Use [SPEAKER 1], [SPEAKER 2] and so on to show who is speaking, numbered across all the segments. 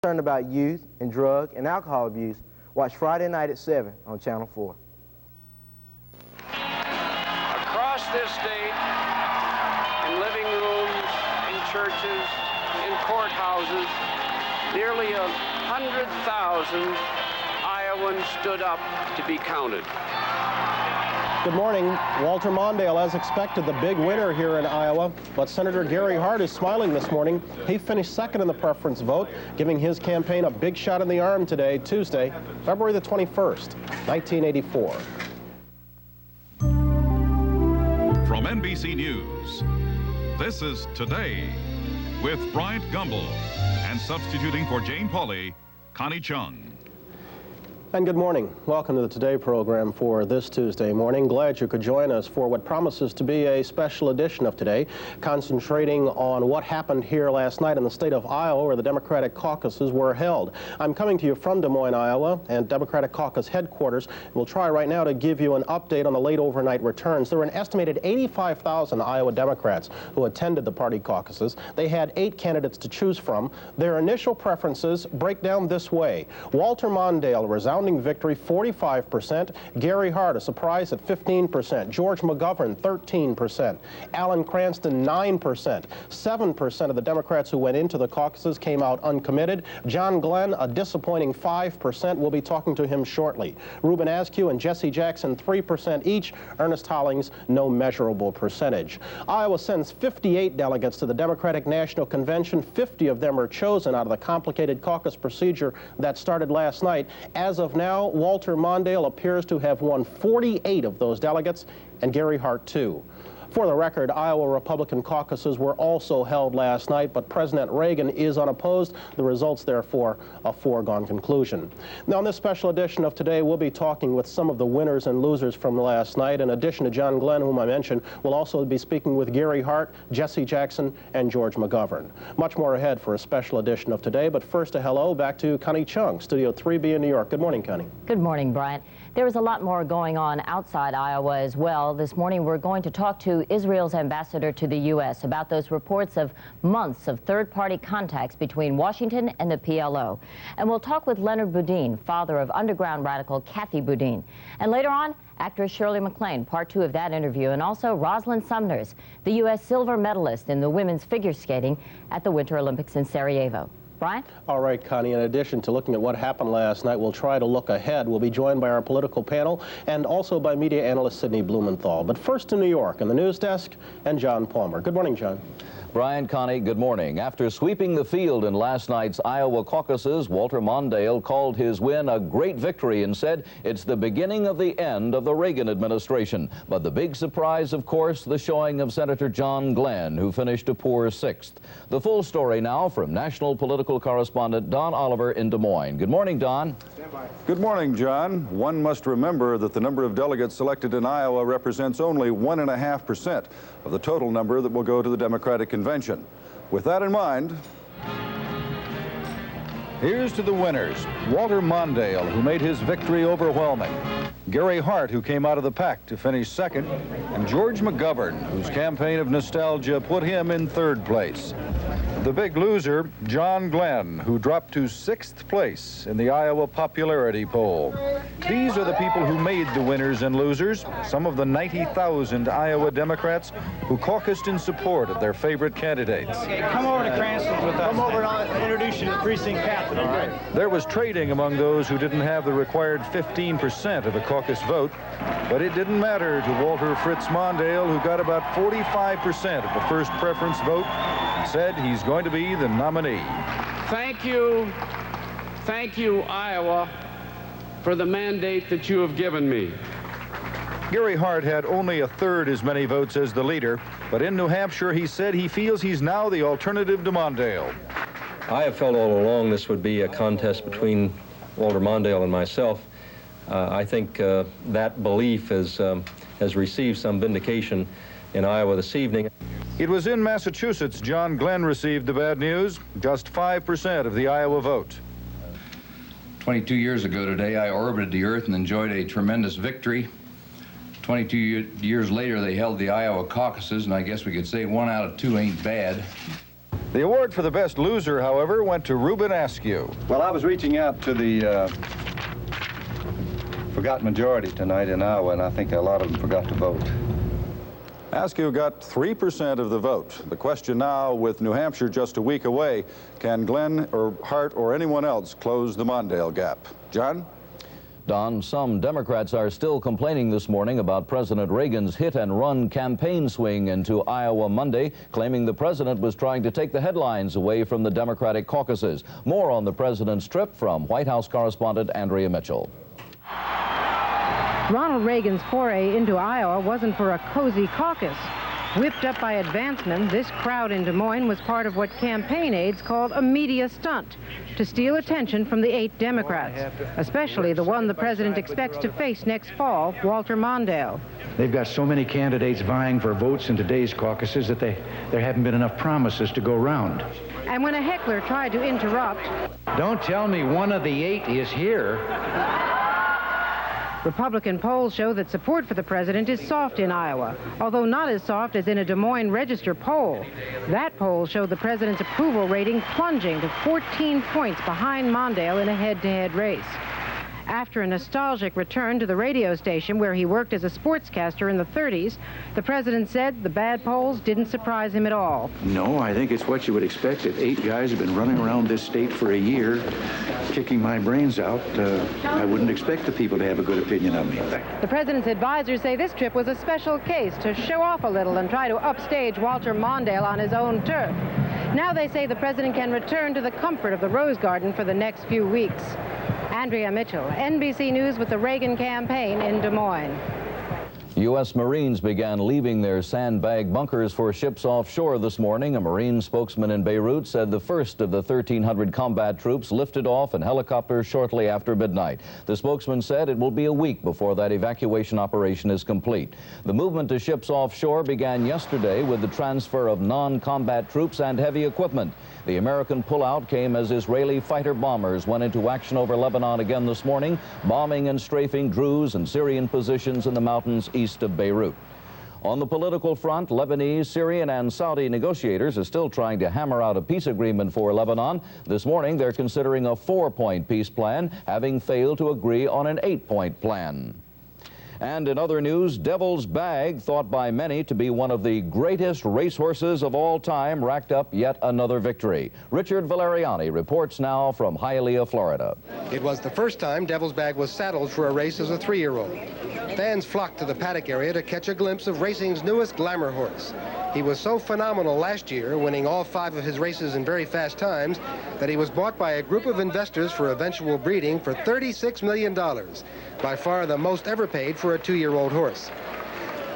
[SPEAKER 1] Concerned about youth and drug and alcohol abuse, watch Friday night at 7 on Channel 4.
[SPEAKER 2] Across this state, in living rooms, in churches, in courthouses, nearly 100,000 Iowans stood up to be counted.
[SPEAKER 3] Good morning. Walter Mondale, as expected, the big winner here in Iowa. But Senator Gary Hart is smiling this morning. He finished second in the preference vote, giving his campaign a big shot in the arm today, Tuesday, February the 21st, 1984.
[SPEAKER 4] From NBC News, this is Today with Bryant Gumbel and substituting for Jane Pauley, Connie Chung.
[SPEAKER 3] And good morning. Welcome to the Today program for this Tuesday morning. Glad you could join us for what promises to be a special edition of Today, concentrating on what happened here last night in the state of Iowa where the Democratic caucuses were held. I'm coming to you from Des Moines, Iowa, and Democratic caucus headquarters. We'll try right now to give you an update on the late overnight returns. There were an estimated 85,000 Iowa Democrats who attended the party caucuses. They had 8 candidates to choose from. Their initial preferences break down this way. Walter Mondale, resounding victory, 45%. Gary Hart, a surprise at 15%. George McGovern, 13%. Alan Cranston, 9%. 7% of the Democrats who went into the caucuses came out uncommitted. John Glenn, a disappointing 5%. We'll be talking to him shortly. Ruben Askew and Jesse Jackson, 3% each. Ernest Hollings, no measurable percentage. Iowa sends 58 delegates to the Democratic National Convention. 50 of them are chosen out of the complicated caucus procedure that started last night. As of now, Walter Mondale appears to have won 48 of those delegates, and Gary Hart too. For the record, Iowa Republican caucuses were also held last night, but President Reagan is unopposed. The results, therefore, a foregone conclusion. Now, in this special edition of Today, we'll be talking with some of the winners and losers from last night. In addition to John Glenn, whom I mentioned, we'll also be speaking with Gary Hart, Jesse Jackson, and George McGovern. Much more ahead for a special edition of Today, but first a hello back to Connie Chung, Studio 3B in New York. Good morning, Connie.
[SPEAKER 5] Good morning, Bryant. There is a lot more going on outside Iowa as well. This morning we're going to talk to Israel's ambassador to the U.S. about those reports of months of third-party contacts between Washington and the PLO. And we'll talk with Leonard Boudin, father of underground radical Kathy Boudin. And later on, actress Shirley MacLaine, part 2 of that interview, and also Rosalind Sumners, the U.S. silver medalist in the women's figure skating at the Winter Olympics in Sarajevo. Brian?
[SPEAKER 3] All right, Connie, in addition to looking at what happened last night, we'll try to look ahead. We'll be joined by our political panel and also by media analyst Sidney Blumenthal. But first to New York and the news desk and John Palmer. Good morning, John.
[SPEAKER 6] Brian, Connie, good morning. After sweeping the field in last night's Iowa caucuses, Walter Mondale called his win a great victory and said it's the beginning of the end of the Reagan administration. But the big surprise, of course, the showing of Senator John Glenn, who finished a poor 6th. The full story now from national political correspondent Don Oliver in Des Moines. Good morning, Don.
[SPEAKER 7] Good morning, John. One must remember that the number of delegates selected in Iowa represents only 1.5% of the total number that will go to the Democratic Convention. With that in mind, here's to the winners. Walter Mondale, who made his victory overwhelming. Gary Hart, who came out of the pack to finish second. And George McGovern, whose campaign of nostalgia put him in 3rd place. The big loser, John Glenn, who dropped to 6th place in the Iowa popularity poll. These are the people who made the winners and losers, some of the 90,000 Iowa Democrats who caucused in support of their favorite candidates.
[SPEAKER 8] Come over to Cranston with us. Come over and I'll introduce you to the precinct captain, all right?
[SPEAKER 7] There was trading among those who didn't have the required 15% of the caucus vote, but it didn't matter to Walter Fritz Mondale, who got about 45% of the first preference vote, and said he's going to be the nominee.
[SPEAKER 2] Thank you, Iowa, for the mandate that you have given me.
[SPEAKER 7] Gary Hart had only 1/3 as many votes as the leader, but in New Hampshire he said he feels he's now the alternative to Mondale.
[SPEAKER 9] I have felt all along this would be a contest between Walter Mondale and myself. I think that belief has received some vindication in Iowa this evening.
[SPEAKER 7] It was in Massachusetts John Glenn received the bad news, just 5% of the Iowa vote.
[SPEAKER 10] 22 years ago today, I orbited the Earth and enjoyed a tremendous victory. 22 years later, they held the Iowa caucuses, and I guess we could say 1 out of 2 ain't bad.
[SPEAKER 7] The award for the best loser, however, went to Ruben Askew.
[SPEAKER 11] Well, I was reaching out to the forgotten majority tonight in Iowa, and I think a lot of them forgot to vote.
[SPEAKER 7] Askew got 3% of the vote. The question now, with New Hampshire just a week away, can Glenn or Hart or anyone else close the Mondale gap? John?
[SPEAKER 6] Don, some Democrats are still complaining this morning about President Reagan's hit-and-run campaign swing into Iowa Monday, claiming the president was trying to take the headlines away from the Democratic caucuses. More on the president's trip from White House correspondent Andrea Mitchell.
[SPEAKER 12] Ronald Reagan's foray into Iowa wasn't for a cozy caucus. Whipped up by advancement, this crowd in Des Moines was part of what campaign aides called a media stunt to steal attention from the 8 Democrats, especially the one the president expects to face next fall, Walter Mondale.
[SPEAKER 13] They've got so many candidates vying for votes in today's caucuses that there haven't been enough promises to go round.
[SPEAKER 12] And when a heckler tried to interrupt,
[SPEAKER 13] "Don't tell me one of the 8 is here."
[SPEAKER 12] Republican polls show that support for the president is soft in Iowa, although not as soft as in a Des Moines Register poll. That poll showed the president's approval rating plunging to 14 points behind Mondale in a head-to-head race. After a nostalgic return to the radio station where he worked as a sportscaster in the 30s, the president said the bad polls didn't surprise him at all.
[SPEAKER 13] No, I think it's what you would expect. If 8 guys have been running around this state for a year, kicking my brains out, I wouldn't expect the people to have a good opinion of me.
[SPEAKER 12] The president's advisors say this trip was a special case to show off a little and try to upstage Walter Mondale on his own turf. Now they say the president can return to the comfort of the Rose Garden for the next few weeks. Andrea Mitchell, NBC News with the Reagan campaign in Des Moines.
[SPEAKER 6] U.S. Marines began leaving their sandbag bunkers for ships offshore this morning. A Marine spokesman in Beirut said the first of the 1,300 combat troops lifted off in helicopters shortly after midnight. The spokesman said it will be a week before that evacuation operation is complete. The movement to ships offshore began yesterday with the transfer of non-combat troops and heavy equipment. The American pullout came as Israeli fighter bombers went into action over Lebanon again this morning, bombing and strafing Druze and Syrian positions in the mountains east of Beirut. On the political front, Lebanese, Syrian, and Saudi negotiators are still trying to hammer out a peace agreement for Lebanon. This morning, they're considering a 4-point peace plan, having failed to agree on an 8-point plan. And in other news, Devil's Bag, thought by many to be one of the greatest racehorses of all time, racked up yet another victory. Richard Valeriani reports now from Hialeah, Florida.
[SPEAKER 14] It was the first time Devil's Bag was saddled for a race as a 3-year-old. Fans flocked to the paddock area to catch a glimpse of racing's newest glamour horse. He was so phenomenal last year, winning all 5 of his races in very fast times, that he was bought by a group of investors for eventual breeding for $36 million, by far the most ever paid for a 2-year-old horse.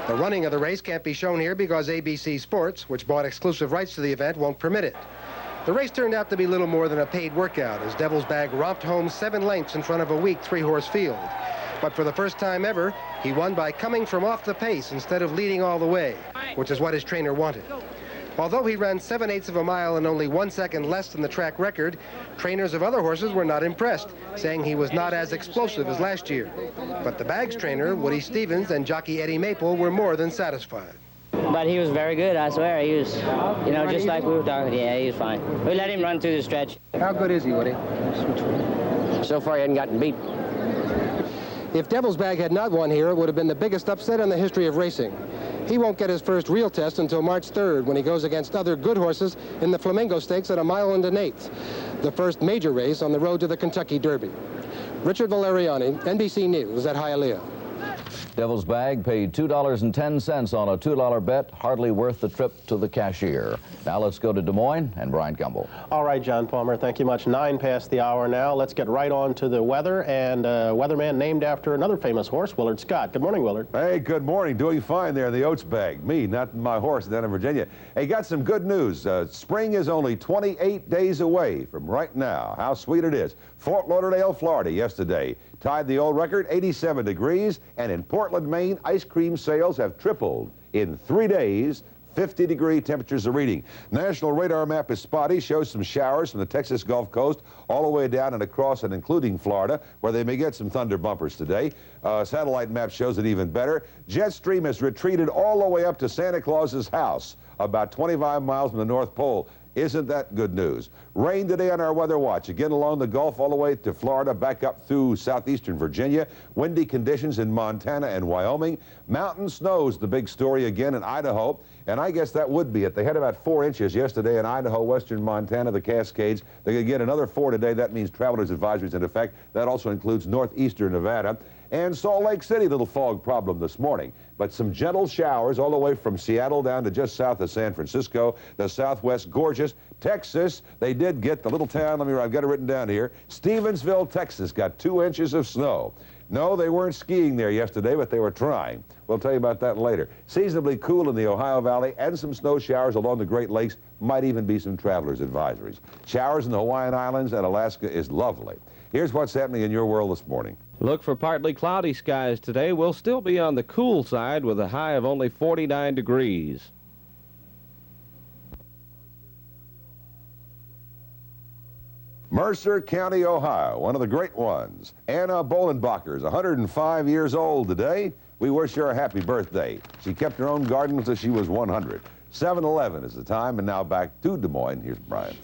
[SPEAKER 14] The running of the race can't be shown here because ABC Sports, which bought exclusive rights to the event, won't permit it. The race turned out to be little more than a paid workout as Devil's Bag romped home 7 lengths in front of a weak 3-horse field. But for the first time ever, he won by coming from off the pace instead of leading all the way, which is what his trainer wanted. Although he ran 7/8 of a mile in only 1 second less than the track record, trainers of other horses were not impressed, saying he was not as explosive as last year. But the Bags trainer, Woody Stevens, and jockey Eddie Maple were more than satisfied.
[SPEAKER 15] But he was very good, I swear. He was, you know, just like we were talking. Yeah, he was fine. We let him run through the stretch.
[SPEAKER 14] How good is he, Woody?
[SPEAKER 15] So far, he hadn't gotten beat.
[SPEAKER 14] If Devil's Bag had not won here, it would have been the biggest upset in the history of racing. He won't get his first real test until March 3rd when he goes against other good horses in the Flamingo Stakes at 1 1/8 miles, the first major race on the road to the Kentucky Derby. Richard Valeriani, NBC News at Hialeah.
[SPEAKER 6] Devil's Bag paid $2.10 on a $2 bet, hardly worth the trip to the cashier. Now let's go to Des Moines and Brian Gumbel.
[SPEAKER 3] All right, John Palmer, thank you much. 9 past the hour now. Let's get right on to the weather and a weatherman named after another famous horse, Willard Scott. Good morning, Willard.
[SPEAKER 16] Hey, good morning. Doing fine there in the oats bag. Me, not my horse down in Virginia. Hey, got some good news. Spring is only 28 days away from right now. How sweet it is. Fort Lauderdale, Florida yesterday tied the old record, 87 degrees, and in Portland, Maine, ice cream sales have tripled in 3 days. 50-degree temperatures are reading. National radar map is spotty, shows some showers from the Texas Gulf Coast all the way down and across and including Florida, where they may get some thunder bumpers today. Satellite map shows it even better. Jet stream has retreated all the way up to Santa Claus's house, about 25 miles from the North Pole. Isn't that good news? Rain today on our weather watch, again along the Gulf all the way to Florida, back up through southeastern Virginia. Windy conditions in Montana and Wyoming. Mountain snow's the big story again in Idaho. And I guess that would be it. They had about 4 inches yesterday in Idaho, western Montana, the Cascades. They could get another 4 today. That means travelers' advisories in effect. That also includes northeastern Nevada. And Salt Lake City, little fog problem this morning. But some gentle showers all the way from Seattle down to just south of San Francisco. The Southwest, gorgeous. Texas, they did get the little town, I've got it written down here. Stevensville, Texas, got 2 inches of snow. No, they weren't skiing there yesterday, but they were trying. We'll tell you about that later. Seasonably cool in the Ohio Valley and some snow showers along the Great Lakes. Might even be some travelers' advisories. Showers in the Hawaiian Islands and Alaska is lovely. Here's what's happening in your world this morning.
[SPEAKER 17] Look for partly cloudy skies today. We'll still be on the cool side with a high of only 49 degrees.
[SPEAKER 16] Mercer County, Ohio, one of the great ones. Anna Bolenbacher's 105 years old today. We wish her a happy birthday. She kept her own garden until she was 100. 7:11 is the time, and now back to Des Moines. Here's Brian.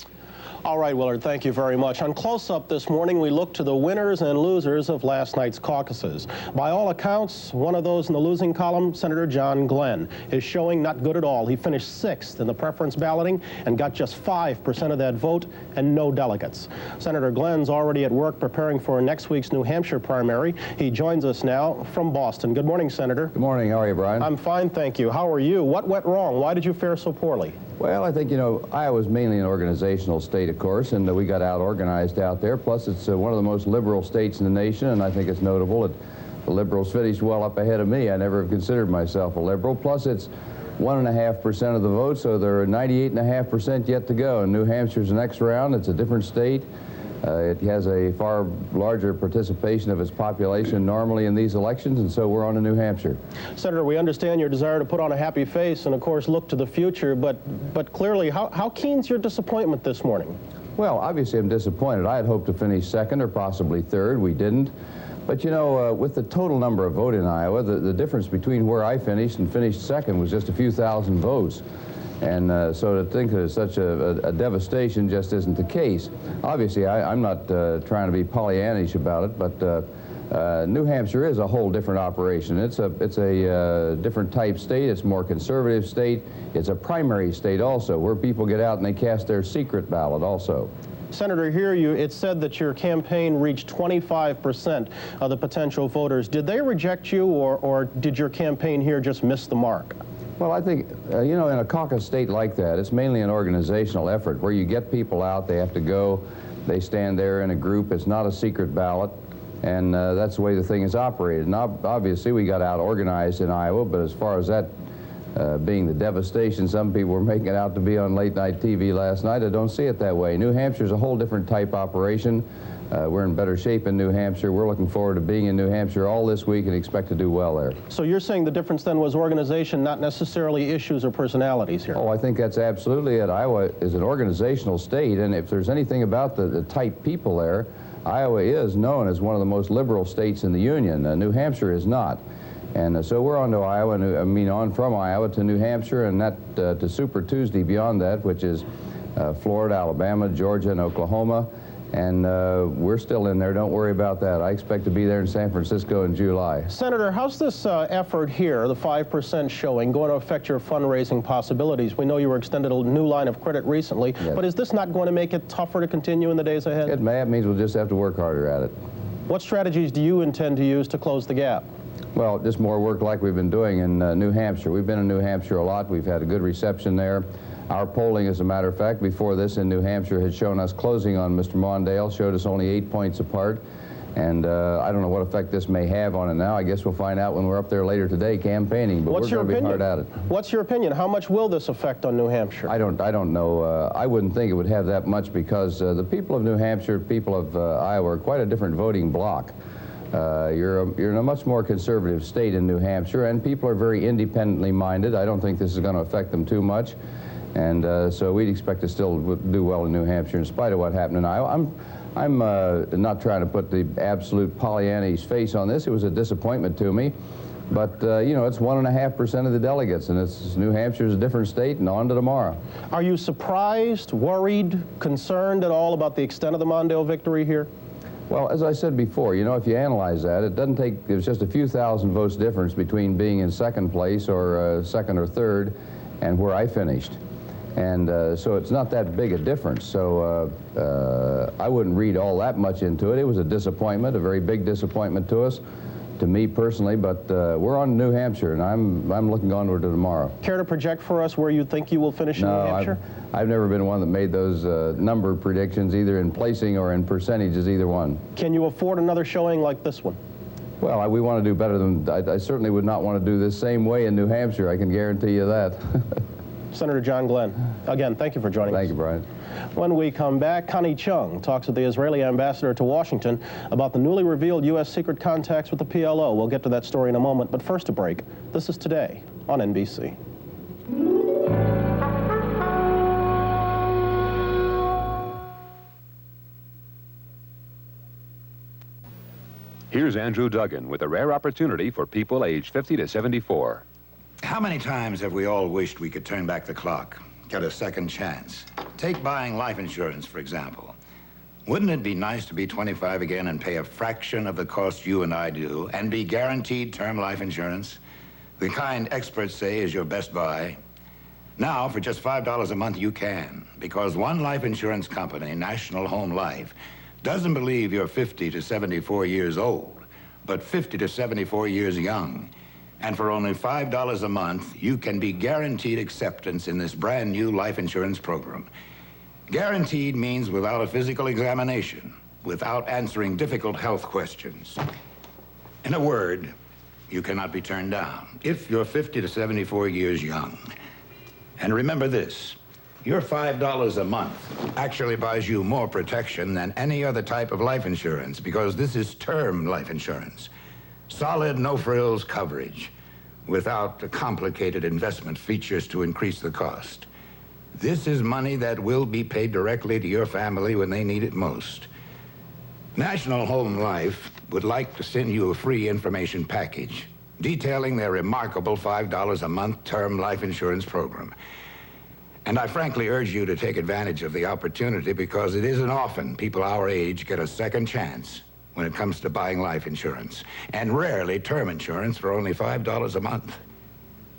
[SPEAKER 3] All right, Willard, thank you very much. On Close Up this morning, we look to the winners and losers of last night's caucuses. By all accounts, one of those in the losing column, Senator John Glenn, is showing not good at all. He finished 6th in the preference balloting and got just 5% of that vote and no delegates. Senator Glenn's already at work preparing for next week's New Hampshire primary. He joins us now from Boston. Good morning, Senator.
[SPEAKER 18] Good morning. How are you, Brian?
[SPEAKER 3] I'm fine, thank you. How are you? What went wrong? Why did you fare so poorly?
[SPEAKER 18] Well, I think, Iowa's mainly an organizational state, of course, and we got out-organized out there. Plus, it's one of the most liberal states in the nation, and I think it's notable that the liberals finished well up ahead of me. I never have considered myself a liberal. Plus, it's 1.5% of the vote, so there are 98.5% yet to go. In New Hampshire's the next round. It's a different state. It has a far larger participation of its population normally in these elections, and so we're on to New Hampshire.
[SPEAKER 3] Senator, we understand your desire to put on a happy face and, of course, look to the future, but clearly, how keen's your disappointment this morning?
[SPEAKER 18] Well, obviously, I'm disappointed. I had hoped to finish 2nd or possibly 3rd. We didn't. But, with the total number of votes in Iowa, the difference between where I finished and finished 2nd was just a few thousand votes. And so to think that it's such a devastation just isn't the case. Obviously, I'm not trying to be Pollyannish about it, but New Hampshire is a whole different operation. It's a different type state. It's a more conservative state. It's a primary state also, where people get out and they cast their secret ballot also.
[SPEAKER 3] Senator, here it said that your campaign reached 25% of the potential voters. Did they reject you, or did your campaign here just miss the mark?
[SPEAKER 18] Well, I think, in a caucus state like that, it's mainly an organizational effort where you get people out, they have to go, they stand there in a group, it's not a secret ballot, and that's the way the thing is operated. And obviously, we got out organized in Iowa, but as far as that being the devastation some people were making it out to be on late-night TV last night, I don't see it that way. New Hampshire's a whole different type operation. We're in better shape in New Hampshire. We're looking forward to being in New Hampshire all this week and expect to do well there.
[SPEAKER 3] So you're saying the difference then was organization, not necessarily issues or personalities here?
[SPEAKER 18] Oh, I think that's absolutely it. Iowa is an organizational state, and if there's anything about the type people there, Iowa is known as one of the most liberal states in the Union. New Hampshire is not. And so we're on to Iowa, on from Iowa to New Hampshire, and that to Super Tuesday beyond that, which is Florida, Alabama, Georgia, and Oklahoma. And we're still in there. Don't worry about that. I expect to be there in San Francisco in July.
[SPEAKER 3] Senator, how's this effort here, the 5% showing, going to affect your fundraising possibilities? We know you were extended a new line of credit recently, yes. But is this not going to make it tougher to continue in the days ahead?
[SPEAKER 18] It may. It means we'll just have to work harder at it.
[SPEAKER 3] What strategies do you intend to use to close the gap?
[SPEAKER 18] Well, just more work like we've been doing in New Hampshire. We've been in New Hampshire a lot. We've had a good reception there. Our polling, as a matter of fact, before this in New Hampshire had shown us closing on Mr. Mondale, showed us only 8 points apart. And I don't know what effect this may have on it now. I guess we'll find out when we're up there later today campaigning, but we're going to be hard at it.
[SPEAKER 3] What's your opinion? How much will this affect on New Hampshire?
[SPEAKER 18] I don't know. I wouldn't think it would have that much because the people of New Hampshire, people of Iowa are quite a different voting bloc. You're in a much more conservative state in New Hampshire, and people are very independently minded. I don't think this is going to affect them too much. And so we'd expect to still do well in New Hampshire in spite of what happened in Iowa. I'm not trying to put the absolute Pollyannish face on this. It was a disappointment to me. But, you know, it's 1.5% of the delegates, and it's New Hampshire's a different state, and on to tomorrow.
[SPEAKER 3] Are you surprised, worried, concerned at all about the extent of the Mondale victory here?
[SPEAKER 18] Well, as I said before, you know, if you analyze that, it doesn't take, there's just a few thousand votes difference between being in second place or second or third and where I finished. And so it's not that big a difference. So I wouldn't read all that much into it. It was a disappointment, a very big disappointment to us, to me personally, but we're on New Hampshire, and I'm looking onward to tomorrow.
[SPEAKER 3] Care to project for us where you think you will finish in New Hampshire?
[SPEAKER 18] I've never been one that made those number predictions, either in placing or in percentages, either one.
[SPEAKER 3] Can you afford another showing like this one?
[SPEAKER 18] Well, we want to do better than, I certainly would not want to do this same way in New Hampshire, I can guarantee you that.
[SPEAKER 3] Senator John Glenn, again, thank you for joining us.
[SPEAKER 18] Thank you, Brian.
[SPEAKER 3] When we come back, Connie Chung talks with the Israeli ambassador to Washington about the newly revealed U.S. secret contacts with the PLO. We'll get to that story in a moment, but first a break. This is Today on NBC.
[SPEAKER 19] Here's Andrew Duggan with a rare opportunity for people aged 50 to 74.
[SPEAKER 20] How many times have we all wished we could turn back the clock, get a second chance? Take buying life insurance, for example. Wouldn't it be nice to be 25 again and pay a fraction of the cost you and I do and be guaranteed term life insurance? The kind experts say is your best buy. Now, for just $5 a month, you can, because one life insurance company, National Home Life, doesn't believe you're 50 to 74 years old, but 50 to 74 years young. And for only $5 a month, you can be guaranteed acceptance in this brand new life insurance program. Guaranteed means without a physical examination, without answering difficult health questions. In a word, you cannot be turned down if you're 50 to 74 years young. And remember this, your $5 a month actually buys you more protection than any other type of life insurance, because this is term life insurance. Solid, no-frills coverage without the complicated investment features to increase the cost. This is money that will be paid directly to your family when they need it most. National Home Life would like to send you a free information package detailing their remarkable $5 a month term life insurance program. And I frankly urge you to take advantage of the opportunity, because it isn't often people our age get a second chance when it comes to buying life insurance, and rarely term insurance for only $5 a month.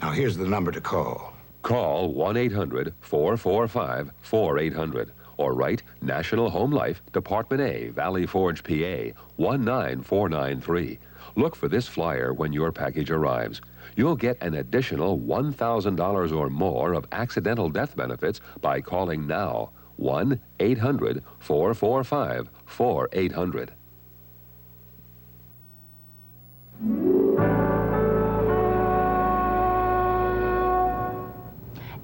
[SPEAKER 20] Now, here's the number to call.
[SPEAKER 19] Call 1-800-445-4800 or write National Home Life, Department A, Valley Forge, PA, 19493. Look for this flyer when your package arrives. You'll get an additional $1,000 or more of accidental death benefits by calling now. 1-800-445-4800.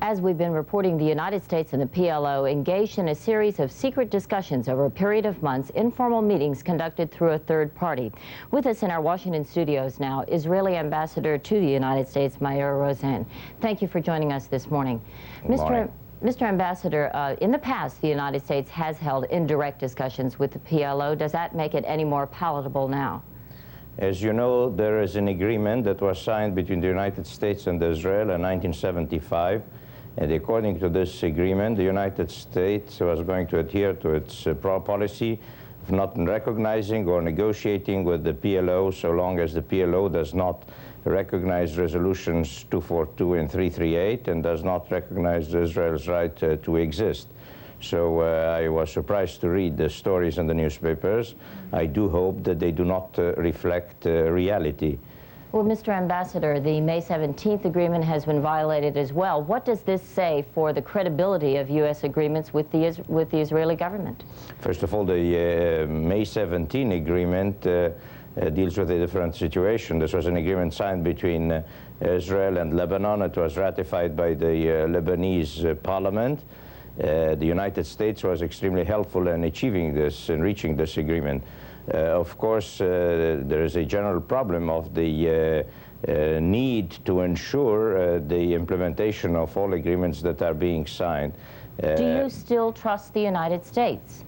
[SPEAKER 5] As we've been reporting, the United States and the PLO engaged in a series of secret discussions over a period of months, informal meetings conducted through a third party. With us in our Washington studios now, Israeli Ambassador to the United States, Mayur Rosen. Thank you for joining us this morning. Mr. Ambassador, in the past, the United States has held indirect discussions with the PLO. Does that make it any more palatable now?
[SPEAKER 21] As you know, there is an agreement that was signed between the United States and Israel in 1975. And according to this agreement, the United States was going to adhere to its policy of not recognizing or negotiating with the PLO so long as the PLO does not recognize resolutions 242 and 338 and does not recognize Israel's right to exist. So I was surprised to read the stories in the newspapers. I do hope that they do not reflect reality.
[SPEAKER 5] Well, Mr. Ambassador, the May 17th agreement has been violated as well. What does this say for the credibility of U.S. agreements with the Israeli government?
[SPEAKER 21] First of all, the May 17 agreement deals with a different situation. This was an agreement signed between Israel and Lebanon. It was ratified by the Lebanese parliament. The United States was extremely helpful in achieving this and reaching this agreement. Of course, there is a general problem of the need to ensure the implementation of all agreements that are being signed.
[SPEAKER 5] Do you still trust the United States?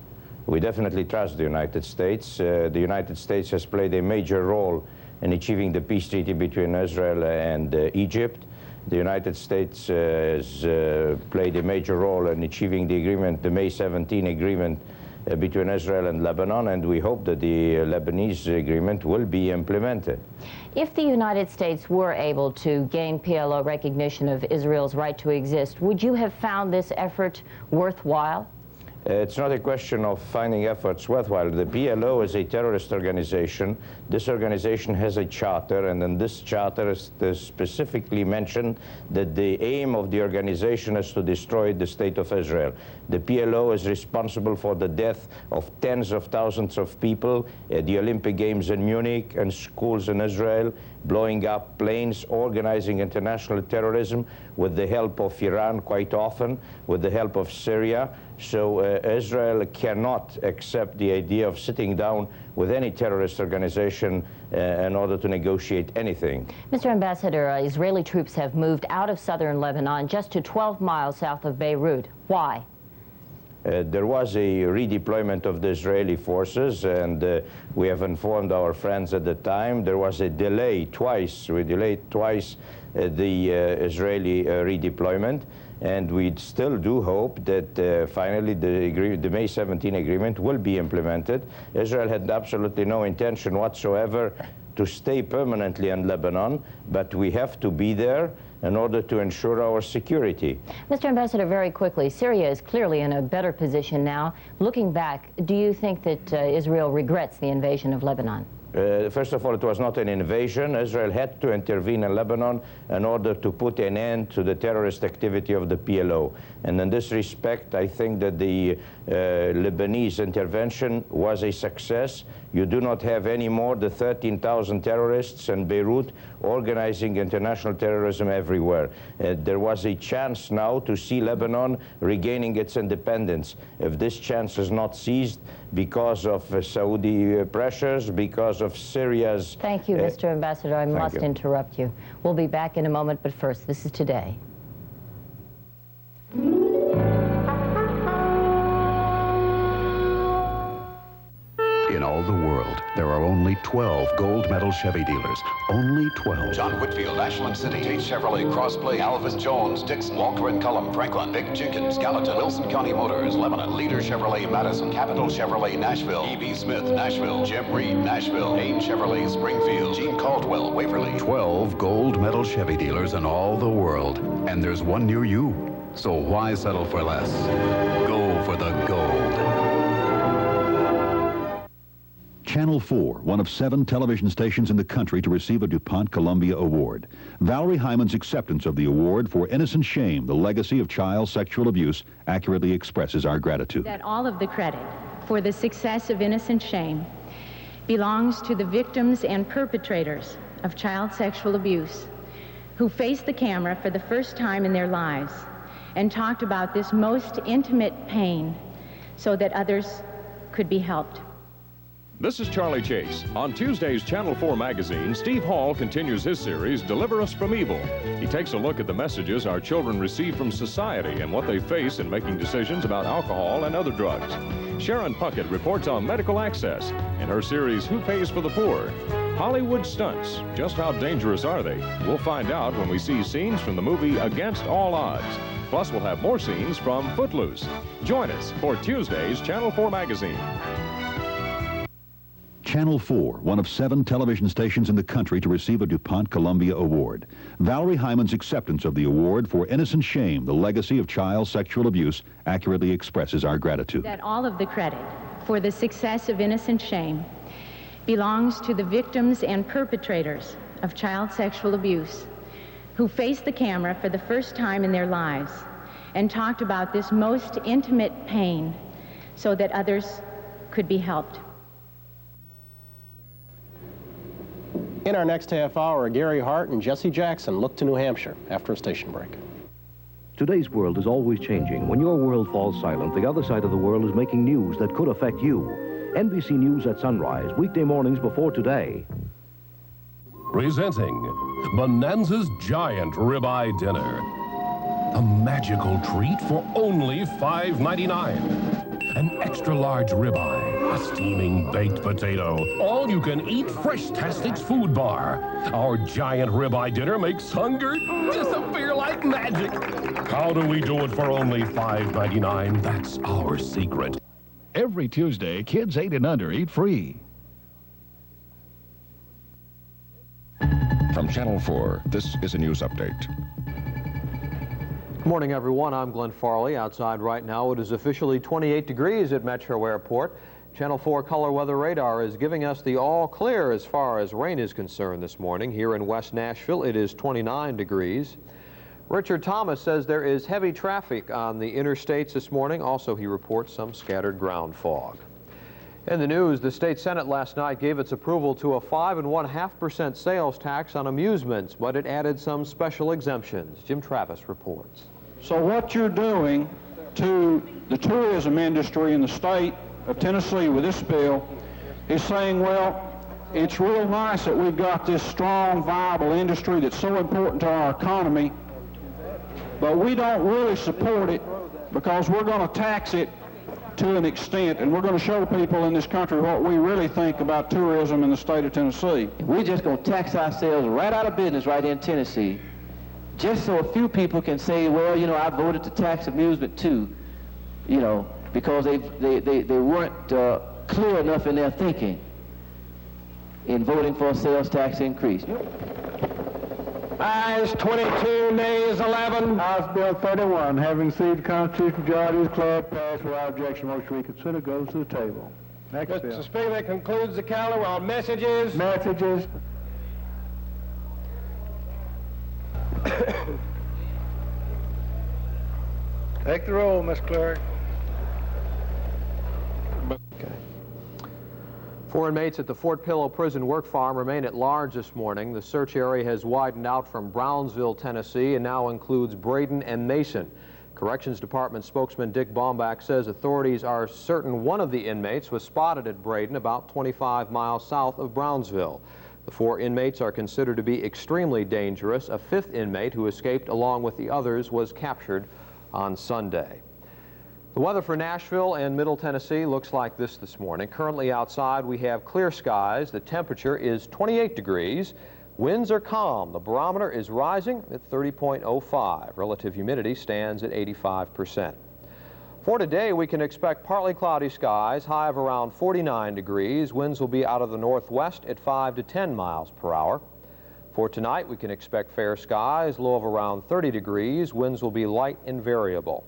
[SPEAKER 21] We definitely trust the United States. The United States has played a major role in achieving the peace treaty between Israel and Egypt. The United States has played a major role in achieving the agreement, the May 17 agreement between Israel and Lebanon, and we hope that the Lebanese agreement will be implemented.
[SPEAKER 5] If the United States were able to gain PLO recognition of Israel's right to exist, would you have found this effort worthwhile?
[SPEAKER 21] It's not a question of finding efforts worthwhile. The PLO is a terrorist organization. This organization has a charter, and in this charter is specifically mentioned that the aim of the organization is to destroy the state of Israel. The PLO is responsible for the death of tens of thousands of people at the Olympic Games in Munich and schools in Israel, blowing up planes, organizing international terrorism with the help of Iran quite often, with the help of Syria. So Israel cannot accept the idea of sitting down with any terrorist organization in order to negotiate anything.
[SPEAKER 5] Mr. Ambassador, Israeli troops have moved out of southern Lebanon just to 12 miles south of Beirut. Why?
[SPEAKER 21] There was a redeployment of the Israeli forces, and we have informed our friends at the time. There was a delay twice. We delayed twice the Israeli redeployment, and we still do hope that finally the May 17 agreement will be implemented. Israel had absolutely no intention whatsoever to stay permanently in Lebanon, but we have to be there in order to ensure our security.
[SPEAKER 5] Mr. Ambassador, very quickly, Syria is clearly in a better position now. Looking back, do you think that Israel regrets the invasion of Lebanon?
[SPEAKER 21] First of all, it was not an invasion. Israel had to intervene in Lebanon in order to put an end to the terrorist activity of the PLO. And in this respect, I think that the Lebanese intervention was a success. You do not have anymore the 13,000 terrorists in Beirut organizing international terrorism everywhere. There was a chance now to see Lebanon regaining its independence. If this chance is not seized because of Saudi pressures, because of Syria's...
[SPEAKER 5] Thank you, Mr. Ambassador. I must interrupt you. We'll be back in a moment, but first, this is Today.
[SPEAKER 1] In all the world, there are only 12 gold medal Chevy dealers. Only 12.
[SPEAKER 22] John Whitfield, Ashland City, Tate Chevrolet, Crossplay, Alvis Jones, Dixon, Walker and Cullum, Franklin, Vic Jenkins, Gallatin, Wilson County Motors, Lebanon, Leader Chevrolet, Madison, Capital Chevrolet, Nashville, E.B. Smith, Nashville, Jim Reed, Nashville, Hain Chevrolet, Springfield, Gene Caldwell, Waverly.
[SPEAKER 1] 12 gold medal Chevy dealers in all the world. And there's one near you. So why settle for less? Go for the gold.
[SPEAKER 23] Channel 4, one of 7 television stations in the country to receive a DuPont Columbia Award. Valerie Hyman's acceptance of the award for Innocent Shame, the legacy of child sexual abuse, accurately expresses our gratitude.
[SPEAKER 24] That all of the credit for the success of Innocent Shame belongs to the victims and perpetrators of child sexual abuse who faced the camera for the first time in their lives and talked about this most intimate pain so that others could be helped.
[SPEAKER 25] This is Charlie Chase. On Tuesday's Channel 4 magazine, Steve Hall continues his series, Deliver Us from Evil. He takes a look at the messages our children receive from society and what they face in making decisions about alcohol and other drugs. Sharon Puckett reports on medical access in her series, Who Pays for the Poor? Hollywood stunts. Just how dangerous are they? We'll find out when we see scenes from the movie Against All Odds. Plus, we'll have more scenes from Footloose. Join us for Tuesday's Channel 4 magazine.
[SPEAKER 23] Channel 4, one of 7 television stations in the country to receive a DuPont Columbia Award. Valerie Hyman's acceptance of the award for Innocent Shame, the legacy of child sexual abuse, accurately expresses our gratitude.
[SPEAKER 24] That all of the credit for the success of Innocent Shame belongs to the victims and perpetrators of child sexual abuse who faced the camera for the first time in their lives and talked about this most intimate pain so that others could be helped.
[SPEAKER 3] In our next half hour, Gary Hart and Jesse Jackson look to New Hampshire after a station break.
[SPEAKER 26] Today's world is always changing. When your world falls silent, the other side of the world is making news that could affect you. NBC News at sunrise, weekday mornings before Today.
[SPEAKER 27] Presenting Bonanza's Giant Ribeye Dinner. A magical treat for only $5.99. An extra large ribeye a steaming baked potato, all-you-can-eat Fresh-Tastics food bar. Our giant ribeye dinner makes hunger disappear like magic. How do we do it for only $5.99? That's our secret.
[SPEAKER 23] Every Tuesday, kids 8 and under eat free.
[SPEAKER 2] From Channel 4, this is a news update.
[SPEAKER 4] Good morning, everyone. I'm Glenn Farley. Outside right now, it is officially 28 degrees at Metro Airport. Channel 4 color weather radar is giving us the all clear as far as rain is concerned this morning. Here in West Nashville, it is 29 degrees. Richard Thomas says there is heavy traffic on the interstates this morning. Also, he reports some scattered ground fog. In the news, the state Senate last night gave its approval to a 5.5% sales tax on amusements, but it added some special exemptions. Jim Travis reports.
[SPEAKER 7] So what you're doing to the tourism industry in the state of Tennessee with this bill is saying, well, it's real nice that we've got this strong, viable industry that's so important to our economy, but we don't really support it because we're going to tax it to an extent, and we're going to show people in this country what we really think about tourism in the state of Tennessee.
[SPEAKER 8] We're just going to tax ourselves right out of business right in Tennessee, just so a few people can say, well, you know, I voted to tax amusement too, you know, because they weren't clear enough in their thinking in voting for a sales tax increase.
[SPEAKER 7] Ayes 22, nays 11. House Bill 31, having received the Constitutional majority of the club, passed without objection. Motion to reconsider goes to the table. Next bill.
[SPEAKER 9] Mr. Speaker, that concludes the calendar on messages.
[SPEAKER 7] Messages.
[SPEAKER 9] Take the roll, Ms. Clerk.
[SPEAKER 4] Four inmates at the Fort Pillow Prison Work Farm remain at large this morning. The search area has widened out from Brownsville, Tennessee, and now includes Braden and Mason. Corrections Department spokesman Dick Baumbach says authorities are certain one of the inmates was spotted at Braden, about 25 miles south of Brownsville. The four inmates are considered to be extremely dangerous. A fifth inmate who escaped along with the others was captured on Sunday. The weather for Nashville and Middle Tennessee looks like this morning. Currently outside we have clear skies. The temperature is 28 degrees. Winds are calm. The barometer is rising at 30.05. Relative humidity stands at 85%. For today, we can expect partly cloudy skies, high of around 49 degrees. Winds will be out of the northwest at 5 to 10 miles per hour. For tonight, we can expect fair skies, low of around 30 degrees. Winds will be light and variable.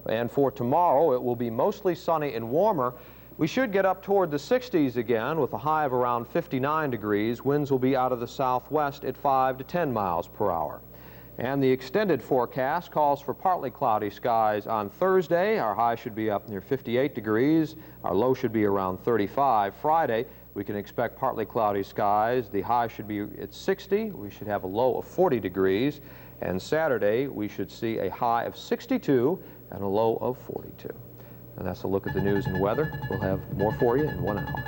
[SPEAKER 4] And for tomorrow, it will be mostly sunny and warmer. We should get up toward the 60s again with a high of around 59 degrees. Winds will be out of the southwest at 5 to 10 miles per hour. And the extended forecast calls for partly cloudy skies on Thursday. Our high should be up near 58 degrees. Our low should be around 35. Friday, we can expect partly cloudy skies. The high should be at 60. We should have a low of 40 degrees. And Saturday, we should see a high of 62 and a low of 42. And that's a look at the news and weather. We'll have more for you in 1 hour.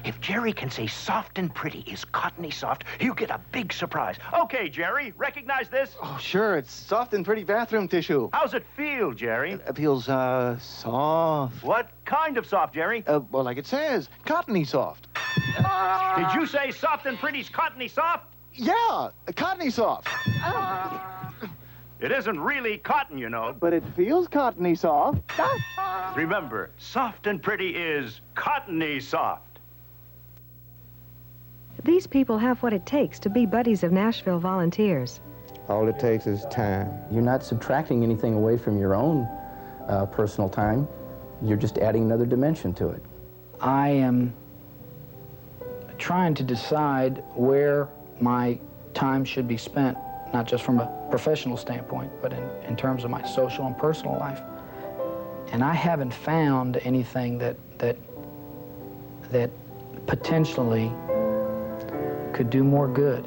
[SPEAKER 10] If Jerry can say soft and pretty is cottony soft, he'll get a big surprise. Okay, Jerry, recognize this?
[SPEAKER 11] Oh, sure. It's soft and pretty bathroom tissue.
[SPEAKER 10] How's it feel, Jerry?
[SPEAKER 11] It feels, soft.
[SPEAKER 10] What kind of soft, Jerry?
[SPEAKER 11] Well, like it says, cottony soft.
[SPEAKER 10] Did you say soft and pretty's cottony soft?
[SPEAKER 11] Yeah, cottony soft.
[SPEAKER 10] It isn't really cotton, you know.
[SPEAKER 11] But it feels cottony soft.
[SPEAKER 10] Remember, soft and pretty is cottony soft.
[SPEAKER 28] These people have what it takes to be buddies of Nashville volunteers.
[SPEAKER 29] All it takes is time.
[SPEAKER 30] You're not subtracting anything away from your own personal time. You're just adding another dimension to it.
[SPEAKER 31] I am trying to decide where my time should be spent, not just from a professional standpoint, but in terms of my social and personal life. And I haven't found anything that potentially could do more good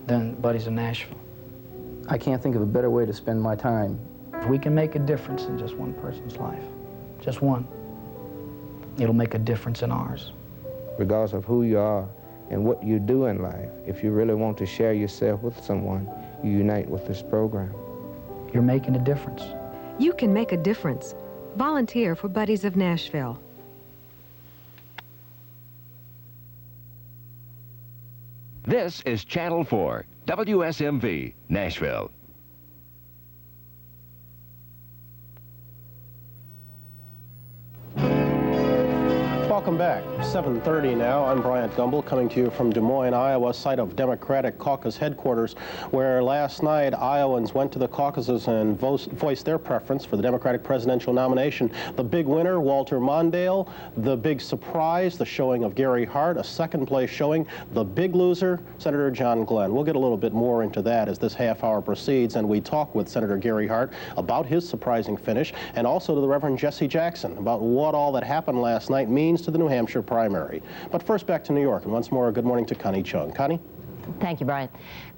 [SPEAKER 31] than Buddies of Nashville.
[SPEAKER 30] I can't think of a better way to spend my time.
[SPEAKER 31] If we can make a difference in just one person's life, just one, it'll make a difference in ours.
[SPEAKER 29] Regardless of who you are, and what you do in life. If you really want to share yourself with someone, you unite with this program.
[SPEAKER 31] You're making a difference.
[SPEAKER 28] You can make a difference. Volunteer for Buddies of Nashville.
[SPEAKER 6] This is Channel 4, WSMV, Nashville.
[SPEAKER 3] Welcome back. 7:30 now. I'm Bryant Gumbel coming to you from Des Moines, Iowa, site of Democratic Caucus headquarters, where last night Iowans went to the caucuses and voiced their preference for the Democratic presidential nomination. The big winner, Walter Mondale. The big surprise, the showing of Gary Hart. A second-place showing. The big loser, Senator John Glenn. We'll get a little bit more into that as this half hour proceeds, and we talk with Senator Gary Hart about his surprising finish, and also to the Reverend Jesse Jackson about what all that happened last night means to the New Hampshire primary. But first, back to New York, and once more, good morning to Connie Chung. Connie?
[SPEAKER 5] Thank you, Brian.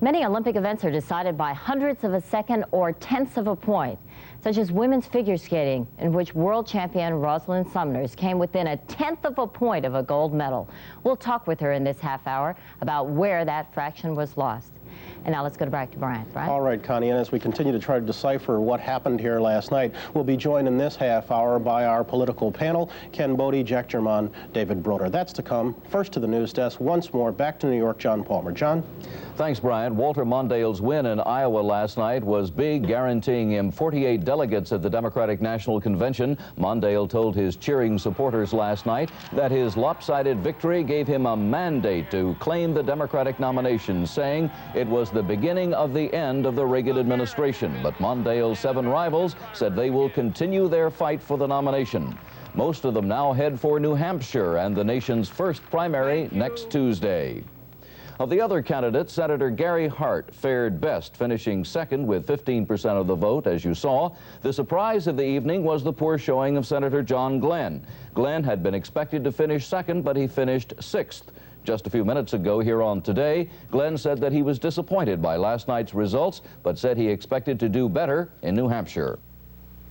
[SPEAKER 5] Many Olympic events are decided by hundredths of a second or tenths of a point, such as women's figure skating, in which world champion Rosalind Sumners came within a tenth of a point of a gold medal. We'll talk with her in this half hour about where that fraction was lost. And now let's go back to Brian. Brian?
[SPEAKER 3] All right, Connie, and as we continue to try to decipher what happened here last night, we'll be joined in this half hour by our political panel, Ken Bodie, Jack German, David Broder. That's to come. First to the news desk, once more, back to New York, John Palmer. John?
[SPEAKER 12] Thanks, Brian. Walter Mondale's win in Iowa last night was big, guaranteeing him 48 delegates at the Democratic National Convention. Mondale told his cheering supporters last night that his lopsided victory gave him a mandate to claim the Democratic nomination, saying it was the beginning of the end of the Reagan administration. But Mondale's 7 rivals said they will continue their fight for the nomination. Most of them now head for New Hampshire and the nation's first primary next Tuesday. Of the other candidates, Senator Gary Hart fared best, finishing second with 15% of the vote, as you saw. The surprise of the evening was the poor showing of Senator John Glenn. Glenn had been expected to finish second, but he finished 6th. Just a few minutes ago here on Today, Glenn said that he was disappointed by last night's results, but said he expected to do better in New Hampshire.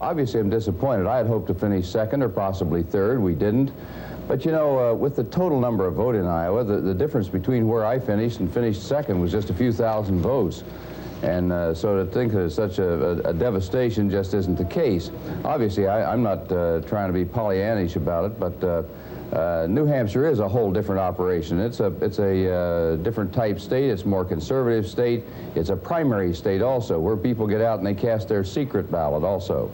[SPEAKER 13] Obviously, I'm disappointed. I had hoped to finish second or possibly third. We didn't. But, you know, with the total number of votes in Iowa, the difference between where I finished and finished second was just a few thousand votes. And so to think that such a devastation just isn't the case. Obviously, I'm not trying to be Pollyannish about it, but New Hampshire is a whole different operation. It's a different type state. It's a more conservative state. It's a primary state also, where people get out and they cast their secret ballot also.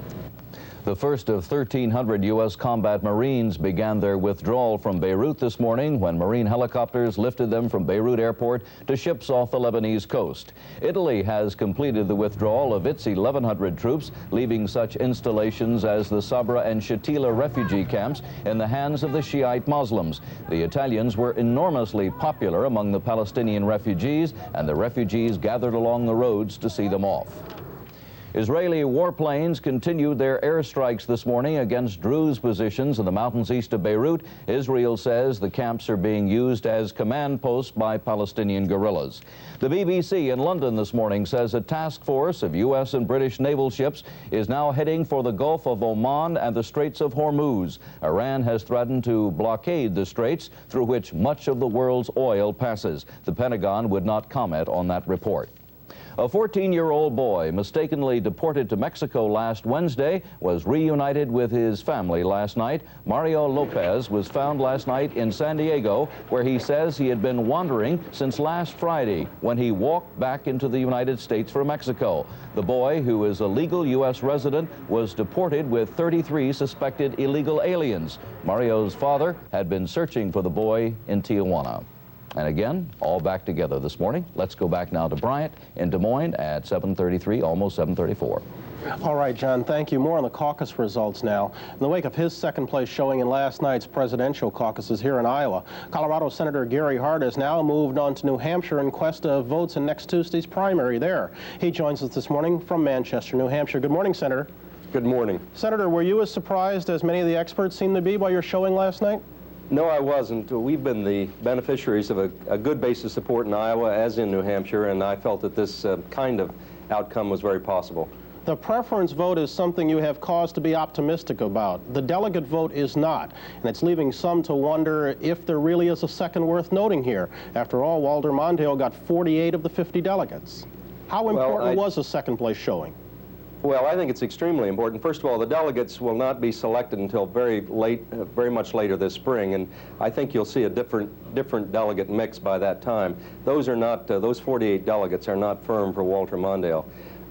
[SPEAKER 12] The first of 1,300 U.S. combat Marines began their withdrawal from Beirut this morning when Marine helicopters lifted them from Beirut airport to ships off the Lebanese coast. Italy has completed the withdrawal of its 1,100 troops, leaving such installations as the Sabra and Shatila refugee camps in the hands of the Shiite Muslims. The Italians were enormously popular among the Palestinian refugees, and the refugees gathered along the roads to see them off. Israeli warplanes continued their airstrikes this morning against Druze positions in the mountains east of Beirut. Israel says the camps are being used as command posts by Palestinian guerrillas. The BBC in London this morning says a task force of U.S. and British naval ships is now heading for the Gulf of Oman and the Straits of Hormuz. Iran has threatened to blockade the straits through which much of the world's oil passes. The Pentagon would not comment on that report. A 14-year-old boy mistakenly deported to Mexico last Wednesday was reunited with his family last night. Mario Lopez was found last night in San Diego, where he says he had been wandering since last Friday when he walked back into the United States from Mexico. The boy, who is a legal U.S. resident, was deported with 33 suspected illegal aliens. Mario's father had been searching for the boy in Tijuana. And again, all back together this morning. Let's go back now to Bryant in Des Moines at 7:33, almost 7:34.
[SPEAKER 3] All right, John, thank you. More on the caucus results now. In the wake of his second-place showing in last night's presidential caucuses here in Iowa, Colorado Senator Gary Hart has now moved on to New Hampshire in quest of votes in next Tuesday's primary there. He joins us this morning from Manchester, New Hampshire. Good morning, Senator.
[SPEAKER 14] Good morning.
[SPEAKER 3] Senator, were you as surprised as many of the experts seem to be by your showing last night?
[SPEAKER 14] No, I wasn't. We've been the beneficiaries of a good base of support in Iowa as in New Hampshire, and I felt that this kind of outcome was very possible.
[SPEAKER 3] The preference vote is something you have cause to be optimistic about. The delegate vote is not, and it's leaving some to wonder if there really is a second worth noting here. After all, Walter Mondale got 48 of the 50 delegates. How important was a second place showing?
[SPEAKER 14] Well, I think it's extremely important. First of all, the delegates will not be selected until very late, very much later this spring, and I think you'll see a different delegate mix by that time. Those are not, those 48 delegates are not firm for Walter Mondale.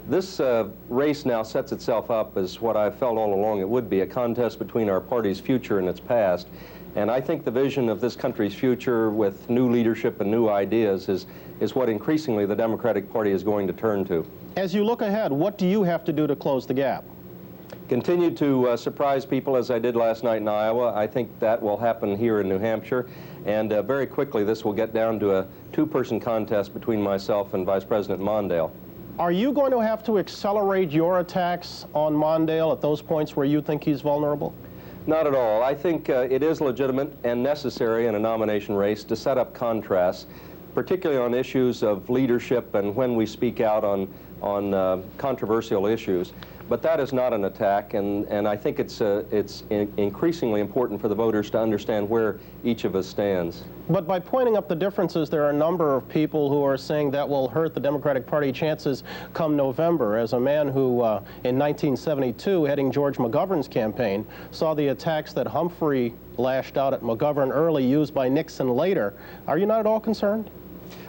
[SPEAKER 14] This race now sets itself up as what I felt all along it would be, a contest between our party's future and its past. And I think the vision of this country's future with new leadership and new ideas is what increasingly the Democratic Party is going to turn to.
[SPEAKER 3] As you look ahead, what do you have to do to close the gap?
[SPEAKER 14] Continue to surprise people as I did last night in Iowa. I think that will happen here in New Hampshire. And very quickly this will get down to a two-person contest between myself and Vice President Mondale.
[SPEAKER 3] Are you going to have to accelerate your attacks on Mondale at those points where you think he's vulnerable?
[SPEAKER 14] Not at all. I think it is legitimate and necessary in a nomination race to set up contrasts, particularly on issues of leadership and when we speak out on controversial issues. But that is not an attack, and I think it's increasingly important for the voters to understand where each of us stands.
[SPEAKER 3] But by pointing up the differences, there are a number of people who are saying that will hurt the Democratic Party chances come November. As a man who, in 1972, heading George McGovern's campaign, saw the attacks that Humphrey lashed out at McGovern early used by Nixon later, are you not at all concerned?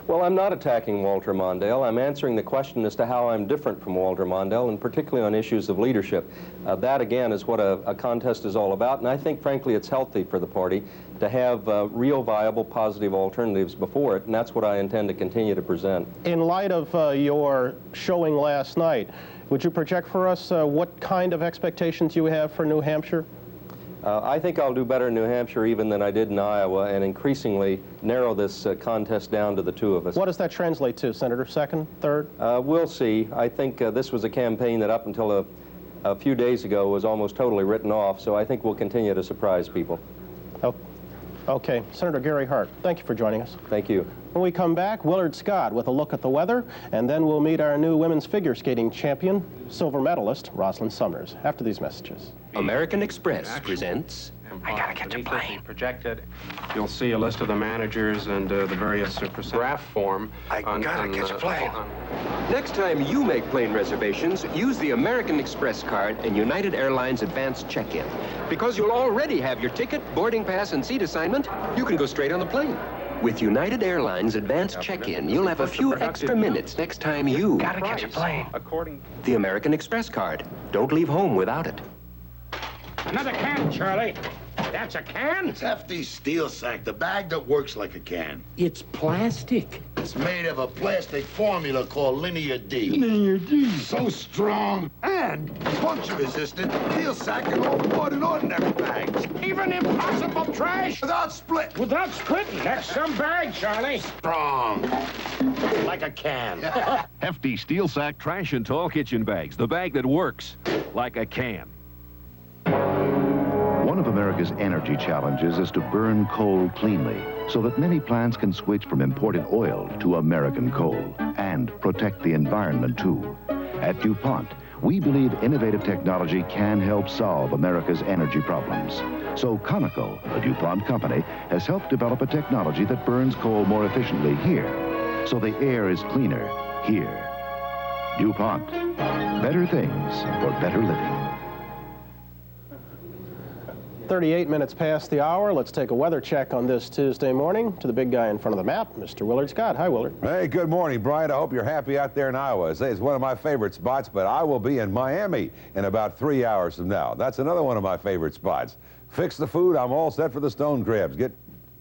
[SPEAKER 14] Well, I'm not attacking Walter Mondale. I'm answering the question as to how I'm different from Walter Mondale, and particularly on issues of leadership. That, again, is what a contest is all about, and I think, frankly, it's healthy for the party to have real, viable, positive alternatives before it, and that's what I intend to continue to present.
[SPEAKER 3] In light of your showing last night, would you project for us what kind of expectations you have for New Hampshire?
[SPEAKER 14] I think I'll do better in New Hampshire even than I did in Iowa, and increasingly narrow this contest down to the two of us.
[SPEAKER 3] What does that translate to, Senator? Second, third?
[SPEAKER 14] We'll see. I think this was a campaign that up until a few days ago was almost totally written off, so I think we'll continue to surprise people.
[SPEAKER 3] Okay. Senator Gary Hart, thank you for joining us.
[SPEAKER 14] Thank you.
[SPEAKER 3] When we come back, Willard Scott with a look at the weather, and then we'll meet our new women's figure skating champion, silver medalist, Rosalind Summers, after these messages.
[SPEAKER 1] American Express presents...
[SPEAKER 10] I gotta catch a plane.
[SPEAKER 15] Projected. You'll see a list of the managers and the various graph form.
[SPEAKER 10] I gotta catch a plane.
[SPEAKER 1] Next time you make plane reservations, use the American Express card and United Airlines advanced check-in. Because you'll already have your ticket, boarding pass, and seat assignment, you can go straight on the plane. With United Airlines advanced check-in, you'll have a few extra minutes next time you...
[SPEAKER 10] Gotta catch a plane.
[SPEAKER 1] The American Express card. Don't leave home without it.
[SPEAKER 9] Another can, Charlie. That's a can?
[SPEAKER 16] It's hefty steel sack, the bag that works like a can.
[SPEAKER 9] It's plastic.
[SPEAKER 16] It's made of a plastic formula called Linear D.
[SPEAKER 9] Linear D.
[SPEAKER 16] So strong and puncture resistant, steel sack can hold more than ordinary bags.
[SPEAKER 9] Even impossible trash?
[SPEAKER 16] Without split.
[SPEAKER 9] Without splitting. That's some bag, Charlie.
[SPEAKER 16] Strong.
[SPEAKER 9] Like a can.
[SPEAKER 27] Hefty steel sack trash and tall kitchen bags. The bag that works like a can.
[SPEAKER 17] One of America's energy challenges is to burn coal cleanly so that many plants can switch from imported oil to American coal and protect the environment, too. At DuPont, we believe innovative technology can help solve America's energy problems. So Conoco, a DuPont company, has helped develop a technology that burns coal more efficiently here, so the air is cleaner here. DuPont, better things for better living.
[SPEAKER 3] 38 minutes past the hour. Let's take a weather check on this Tuesday morning to the big guy in front of the map, Mr. Willard Scott. Hi, Willard.
[SPEAKER 18] Hey, good morning, Brian. I hope you're happy out there in Iowa. It's one of my favorite spots, but I will be in Miami in about 3 hours from now. That's another one of my favorite spots. Fix the food. I'm all set for the stone crabs. Get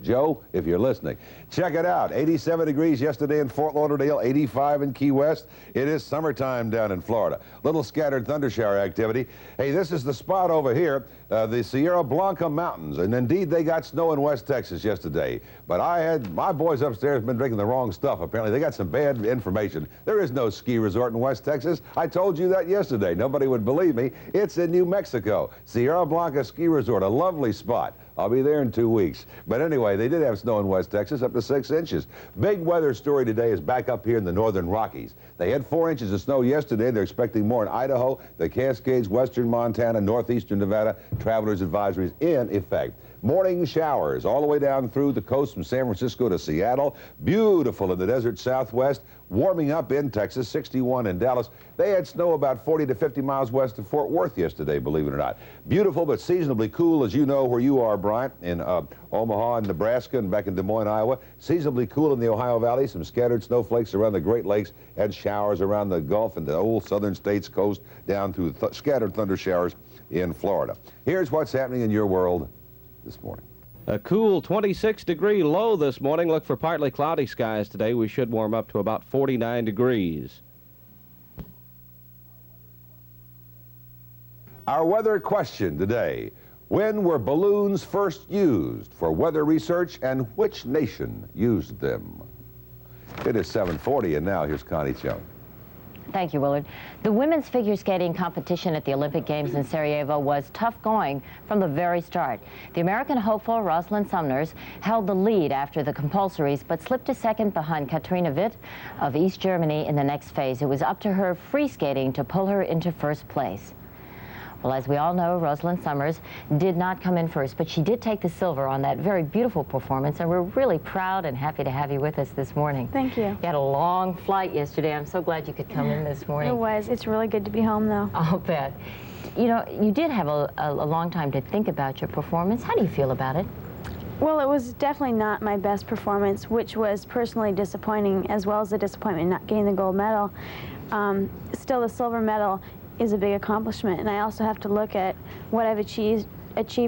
[SPEAKER 18] Joe, if you're listening. Check it out. 87 degrees yesterday in Fort Lauderdale, 85 in Key West. It is summertime down in Florida. Little scattered thunder shower activity. Hey, this is the spot over here, the Sierra Blanca Mountains. And indeed, they got snow in West Texas yesterday. But my boys upstairs have been drinking the wrong stuff, apparently. They got some bad information. There is no ski resort in West Texas. I told you that yesterday. Nobody would believe me. It's in New Mexico. Sierra Blanca Ski Resort, a lovely spot. I'll be there in 2 weeks. But anyway, they did have snow in West Texas, up to 6 inches. Big weather story today is back up here in the northern Rockies. They had 4 inches of snow yesterday. They're expecting more in Idaho, the Cascades, western Montana, northeastern Nevada. Travelers advisories in effect. Morning showers all the way down through the coast from San Francisco to Seattle. Beautiful in the desert southwest. Warming up in Texas, 61 in Dallas. They had snow about 40 to 50 miles west of Fort Worth yesterday, believe it or not. Beautiful but seasonably cool, as you know where you are, Bryant, in Omaha, Nebraska, and back in Des Moines, Iowa. Seasonably cool in the Ohio Valley. Some scattered snowflakes around the Great Lakes and showers around the Gulf and the old southern states coast down through scattered thunder showers in Florida. Here's what's happening in your world this morning.
[SPEAKER 2] A cool 26-degree low this morning. Look for partly cloudy skies today. We should warm up to about 49 degrees.
[SPEAKER 18] Our weather question today: when were balloons first used for weather research, and which nation used them? It is 7:40, and now here's Connie Chung.
[SPEAKER 5] Thank you, Willard. The women's figure skating competition at the Olympic Games in Sarajevo was tough going from the very start. The American hopeful Rosalind Sumners held the lead after the compulsories, but slipped a second behind Katrina Witt of East Germany in the next phase. It was up to her free skating to pull her into first place. Well, as we all know, Rosalind Summers did not come in first, but she did take the silver on that very beautiful performance, and we're really proud and happy to have you with us this morning.
[SPEAKER 7] Thank you.
[SPEAKER 5] You had a long flight yesterday. I'm so glad you could come in this morning.
[SPEAKER 7] It was. It's really good to be home, though.
[SPEAKER 5] I'll bet. You know, you did have a long time to think about your performance. How do you feel about it?
[SPEAKER 7] Well, it was definitely not my best performance, which was personally disappointing, as well as the disappointment not getting the gold medal. Still, the silver medal is a big accomplishment, and I also have to look at what I've achieved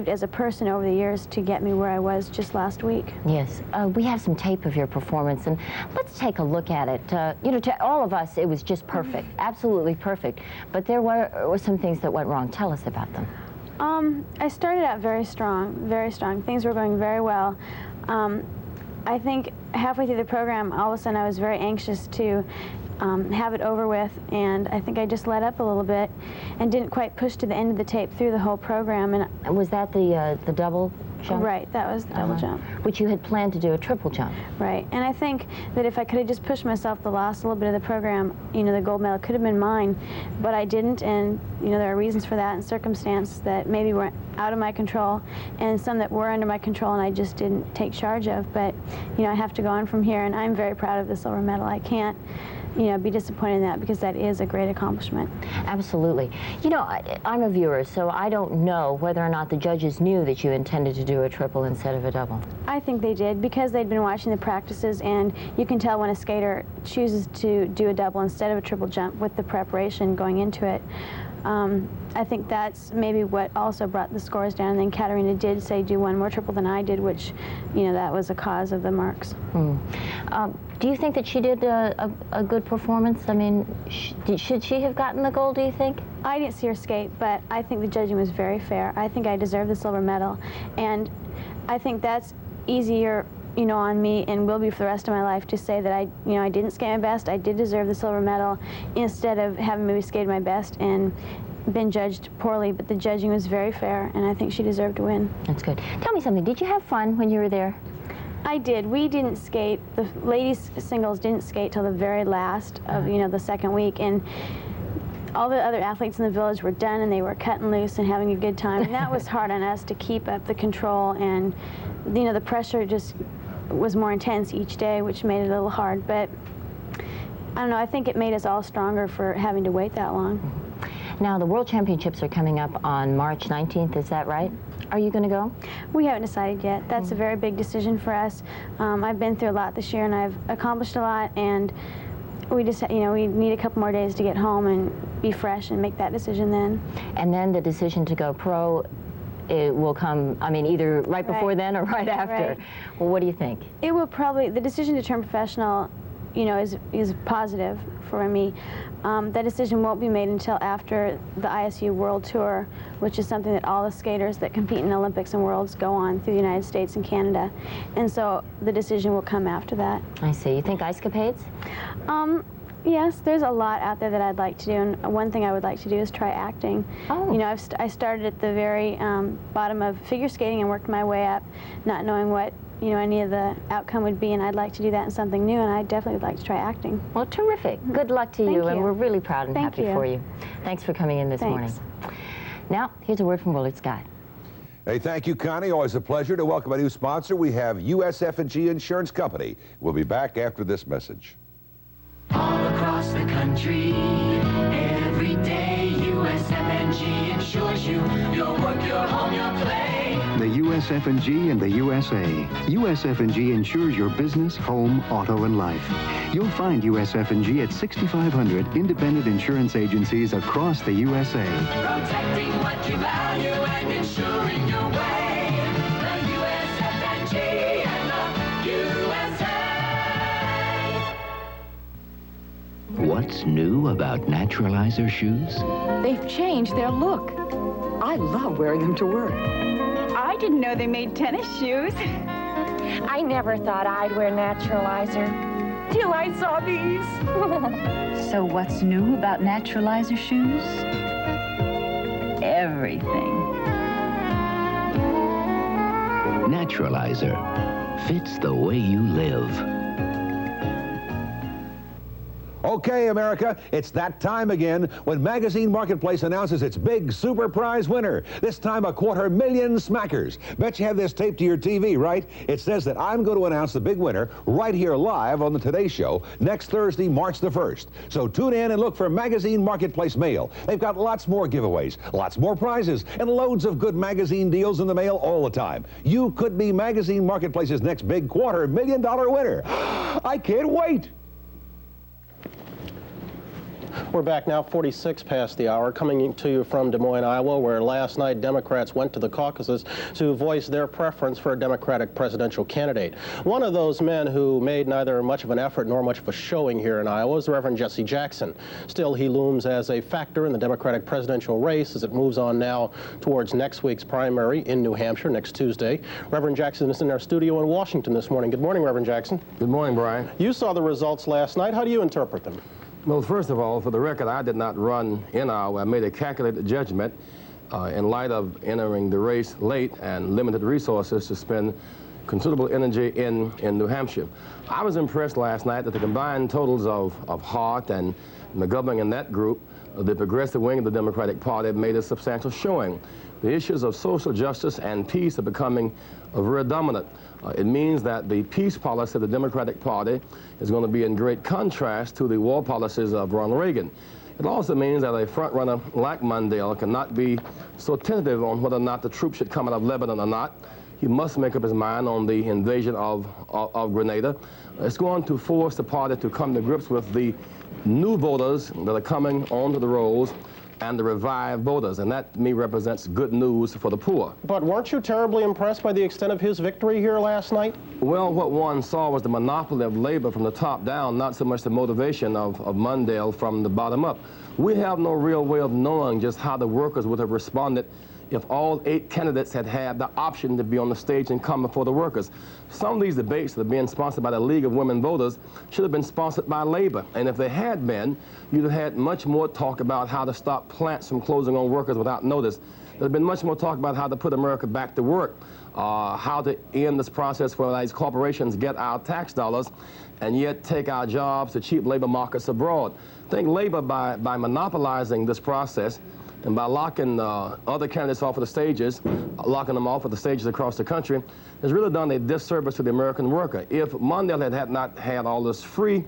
[SPEAKER 7] as a person over the years to get me where I was just last week.
[SPEAKER 5] Yes, we have some tape of your performance, and let's take a look at it. You know, to all of us, it was just perfect, absolutely perfect, but there were some things that went wrong. Tell us about them.
[SPEAKER 7] I started out very strong, very strong. Things were going very well. I think halfway through the program, all of a sudden I was very anxious to have it over with, and I think I just let up a little bit and didn't quite push to the end of the tape through the whole program. And
[SPEAKER 5] was that the double jump?
[SPEAKER 7] Right, that was the double jump.
[SPEAKER 5] Which you had planned to do a triple jump.
[SPEAKER 7] Right, and I think that if I could have just pushed myself the last little bit of the program, you know, the gold medal could have been mine, but I didn't, and you know, there are reasons for that and circumstances that maybe were out of my control, and some that were under my control and I just didn't take charge of. But you know, I have to go on from here, and I'm very proud of the silver medal. I can't, you know, be disappointed in that, because that is a great accomplishment.
[SPEAKER 5] Absolutely. You know, I'm a viewer, so I don't know whether or not the judges knew that you intended to do a triple instead of a double.
[SPEAKER 7] I think they did, because they'd been watching the practices, and you can tell when a skater chooses to do a double instead of a triple jump with the preparation going into it. I think that's maybe what also brought the scores down. And then Katarina did say do one more triple than I did, which, you know, that was a cause of the marks.
[SPEAKER 5] Do you think that she did a good performance? I mean, should she have gotten the gold, do you think?
[SPEAKER 7] I didn't see her skate, but I think the judging was very fair. I think I deserve the silver medal, and I think that's easier, you know, on me, and will be for the rest of my life, to say that I didn't skate my best, I did deserve the silver medal, instead of having maybe skated my best and been judged poorly. But the judging was very fair, and I think she deserved to win.
[SPEAKER 5] That's good. Tell me something, did you have fun when you were there?
[SPEAKER 7] I did. We didn't skate, the ladies singles didn't skate till the very last of, you know, the second week, and all the other athletes in the village were done, and they were cutting loose and having a good time, and that was hard on us to keep up the control, and you know, the pressure just was more intense each day, which made it a little hard. But I don't know, I think it made us all stronger for having to wait that long.
[SPEAKER 5] Now, the World Championships are coming up on March 19th, is that right? Are you going to go?
[SPEAKER 7] We haven't decided yet. That's a very big decision for us. I've been through a lot this year, and I've accomplished a lot, and we just, you know, we need a couple more days to get home and be fresh and make that decision then.
[SPEAKER 5] And then the decision to go pro, it will come, I mean, either right before then or right after. Right. Well, what do you think?
[SPEAKER 7] It will probably, the decision to turn professional, you know, is positive for me. That decision won't be made until after the ISU World Tour, which is something that all the skaters that compete in Olympics and Worlds go on through the United States and Canada. And so the decision will come after that.
[SPEAKER 5] I see. You think ice capades?
[SPEAKER 7] Yes, there's a lot out there that I'd like to do, and one thing I would like to do is try acting.
[SPEAKER 5] Oh.
[SPEAKER 7] You know, I started at the very bottom of figure skating and worked my way up, not knowing what, you know, any of the outcome would be, and I'd like to do that in something new, and I definitely would like to try acting.
[SPEAKER 5] Well, terrific. Good luck to you, and we're really proud and
[SPEAKER 7] Thank
[SPEAKER 5] happy
[SPEAKER 7] you.
[SPEAKER 5] for you. Thanks for coming in this morning. Now, here's a word from Willard Scott.
[SPEAKER 18] Hey, thank you, Connie. Always a pleasure to welcome a new sponsor. We have USF&G Insurance Company. We'll be back after this message.
[SPEAKER 4] All across the country, every day, USF&G insures you. Your work, your home, your play.
[SPEAKER 8] The USF&G and the USA. USF&G insures your business, home, auto, and life. You'll find USF&G at 6,500 independent insurance agencies across the USA.
[SPEAKER 4] Protecting what you value and insuring your way. The USF&G and the USA.
[SPEAKER 11] What's new about Naturalizer shoes?
[SPEAKER 19] They've changed their look. I love wearing them to work.
[SPEAKER 20] I didn't know they made tennis shoes.
[SPEAKER 21] I never thought I'd wear Naturalizer till I saw these.
[SPEAKER 20] So what's new about Naturalizer shoes? Everything.
[SPEAKER 11] Naturalizer fits the way you live.
[SPEAKER 18] Okay, America, it's that time again when Magazine Marketplace announces its big super prize winner. This time, 250,000 smackers. Bet you have this taped to your TV, right? It says that I'm going to announce the big winner right here live on the Today Show next Thursday, March the 1st. So tune in and look for Magazine Marketplace mail. They've got lots more giveaways, lots more prizes, and loads of good magazine deals in the mail all the time. You could be Magazine Marketplace's next big $250,000 winner. I can't wait.
[SPEAKER 3] We're back now, 46 past the hour, coming to you from Des Moines, Iowa, where last night Democrats went to the caucuses to voice their preference for a Democratic presidential candidate. One of those men who made neither much of an effort nor much of a showing here in Iowa is the Reverend Jesse Jackson. Still, he looms as a factor in the Democratic presidential race as it moves on now towards next week's primary in New Hampshire next Tuesday. Reverend Jackson is in our studio in Washington this morning. Good morning, Reverend Jackson.
[SPEAKER 22] Good morning, Brian.
[SPEAKER 3] You saw the results last night. How do you interpret them?
[SPEAKER 22] Well, first of all, for the record, I did not run in Iowa. I made a calculated judgment in light of entering the race late and limited resources to spend considerable energy in New Hampshire. I was impressed last night that the combined totals of Hart and McGovern in that group, the progressive wing of the Democratic Party, made a substantial showing. The issues of social justice and peace are becoming very dominant. It means that the peace policy of the Democratic Party is going to be in great contrast to the war policies of Ronald Reagan. It also means that a front-runner like Mondale cannot be so tentative on whether or not the troops should come out of Lebanon or not. He must make up his mind on the invasion of Grenada. It's going to force the party to come to grips with the new voters that are coming onto the rolls and the revived voters, and that, to me, represents good news for the poor.
[SPEAKER 3] But weren't you terribly impressed by the extent of his victory here last night?
[SPEAKER 22] Well, what one saw was the monopoly of labor from the top down, not so much the motivation of Mondale from the bottom up. We have no real way of knowing just how the workers would have responded if all 8 candidates had had the option to be on the stage and come before the workers. Some of these debates that are being sponsored by the League of Women Voters should have been sponsored by labor. And if they had been, you'd have had much more talk about how to stop plants from closing on workers without notice. There'd been much more talk about how to put America back to work, how to end this process where these corporations get our tax dollars and yet take our jobs to cheap labor markets abroad. I think labor, by monopolizing this process, and by locking other candidates off of the stages, locking them off of the stages across the country, has really done a disservice to the American worker. If Mondale had not had all this free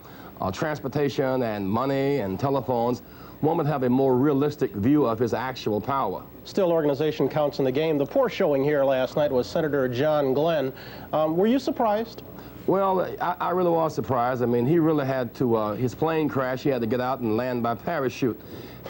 [SPEAKER 22] transportation and money and telephones, one would have a more realistic view of his actual power.
[SPEAKER 3] Still, organization counts in the game. The poor showing here last night was Senator John Glenn. Were you surprised?
[SPEAKER 22] Well, I really was surprised. I mean, he really had to, his plane crashed, he had to get out and land by parachute.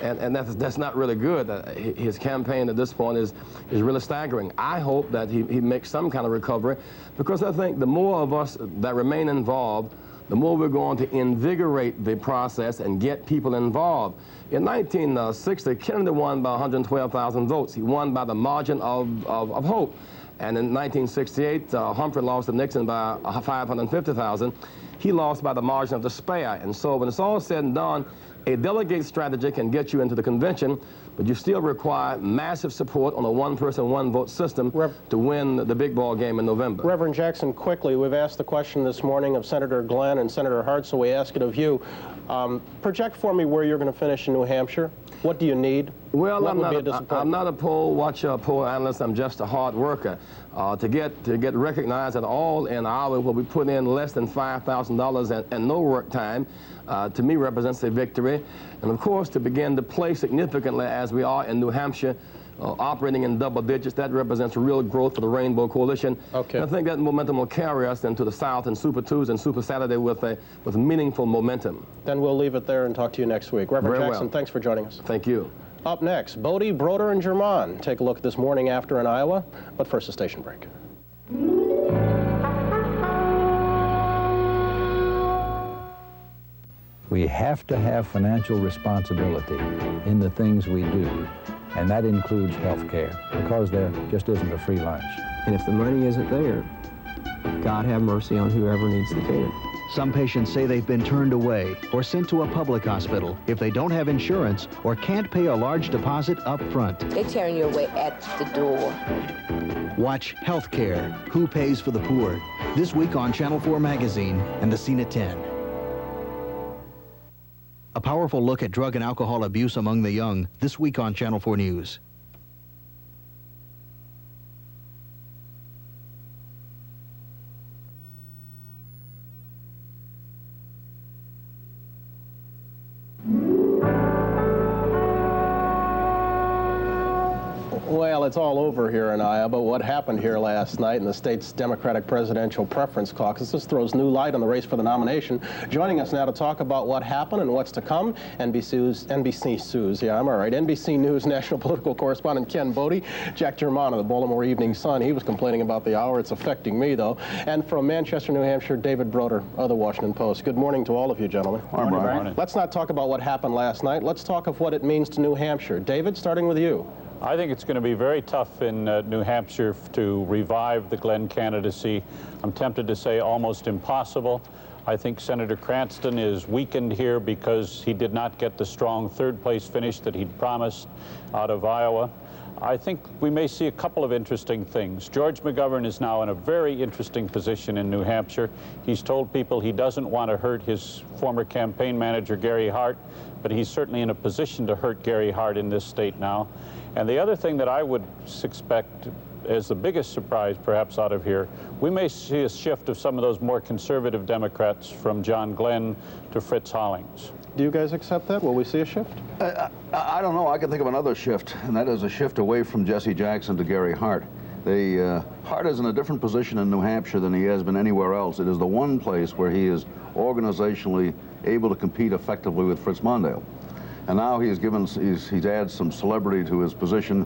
[SPEAKER 22] And that's not really good. His campaign at this point is really staggering. I hope that he makes some kind of recovery, because I think the more of us that remain involved, the more we're going to invigorate the process and get people involved. In 1960, Kennedy won by 112,000 votes. He won by the margin of hope. And in 1968, Humphrey lost to Nixon by 550,000. he lost by the margin of despair. And so when it's all said and done, a delegate strategy can get you into the convention, but you still require massive support on a one-person, one-vote system to win the big ball game in November.
[SPEAKER 3] Reverend Jackson, quickly, we've asked the question this morning of Senator Glenn and Senator Hart, so we ask it of you. Project for me where you're going to finish in New Hampshire. What do you need?
[SPEAKER 22] Well,
[SPEAKER 3] I'm
[SPEAKER 22] not a poll watcher, poll analyst. I'm just a hard worker. To get recognized at all in Iowa where we put in less than $5,000 and no work time, to me represents a victory. And of course, to begin to play significantly as we are in New Hampshire, operating in double digits, that represents real growth for the Rainbow Coalition. Okay. And I think that momentum will carry us into the South in Super Tuesday and Super Saturday with meaningful momentum.
[SPEAKER 3] Then we'll leave it there and talk to you next week. Reverend
[SPEAKER 22] Very
[SPEAKER 3] Jackson,
[SPEAKER 22] well.
[SPEAKER 3] Thanks for joining us.
[SPEAKER 22] Thank you.
[SPEAKER 3] Up next, Bodie, Broder, and Germán take a look at this morning after in Iowa, but first a station break.
[SPEAKER 6] We have to have financial responsibility in the things we do, and that includes health care, because there just isn't a free lunch.
[SPEAKER 12] And if the money isn't there, God have mercy on whoever needs the care.
[SPEAKER 13] Some patients say they've been turned away or sent to a public hospital if they don't have insurance or can't pay a large deposit up front.
[SPEAKER 23] They turn you away at the door.
[SPEAKER 13] Watch Healthcare, Who Pays for the Poor, this week on Channel 4 Magazine and the Scene at 10. A powerful look at drug and alcohol abuse among the young, this week on Channel 4 News.
[SPEAKER 3] Well, it's all over here in Iowa, but what happened here last night in the state's Democratic Presidential Preference Caucus, this throws new light on the race for the nomination. Joining us now to talk about what happened and what's to come, NBC News national political correspondent Ken Bodie, Jack Germán of the Baltimore Evening Sun. He was complaining about the hour. It's affecting me, though. And from Manchester, New Hampshire, David Broder of the Washington Post. Good morning to all of you, gentlemen.
[SPEAKER 24] Good morning.
[SPEAKER 3] Let's not talk about what happened last night. Let's talk of what it means to New Hampshire. David, starting with you.
[SPEAKER 24] I think it's going to be very tough in New Hampshire to revive the Glenn candidacy. I'm tempted to say almost impossible. I think Senator Cranston is weakened here because he did not get the strong third-place finish that he'd promised out of Iowa. I think we may see a couple of interesting things. George McGovern is now in a very interesting position in New Hampshire. He's told people he doesn't want to hurt his former campaign manager, Gary Hart, but he's certainly in a position to hurt Gary Hart in this state now. And the other thing that I would expect as the biggest surprise perhaps out of here, we may see a shift of some of those more conservative Democrats from John Glenn to Fritz Hollings.
[SPEAKER 3] Do you guys accept that? Will we see a shift?
[SPEAKER 25] I don't know. I can think of another shift, and that is a shift away from Jesse Jackson to Gary Hart. Hart is in a different position in New Hampshire than he has been anywhere else. It is the one place where he is organizationally able to compete effectively with Fritz Mondale. And now he's added some celebrity to his position,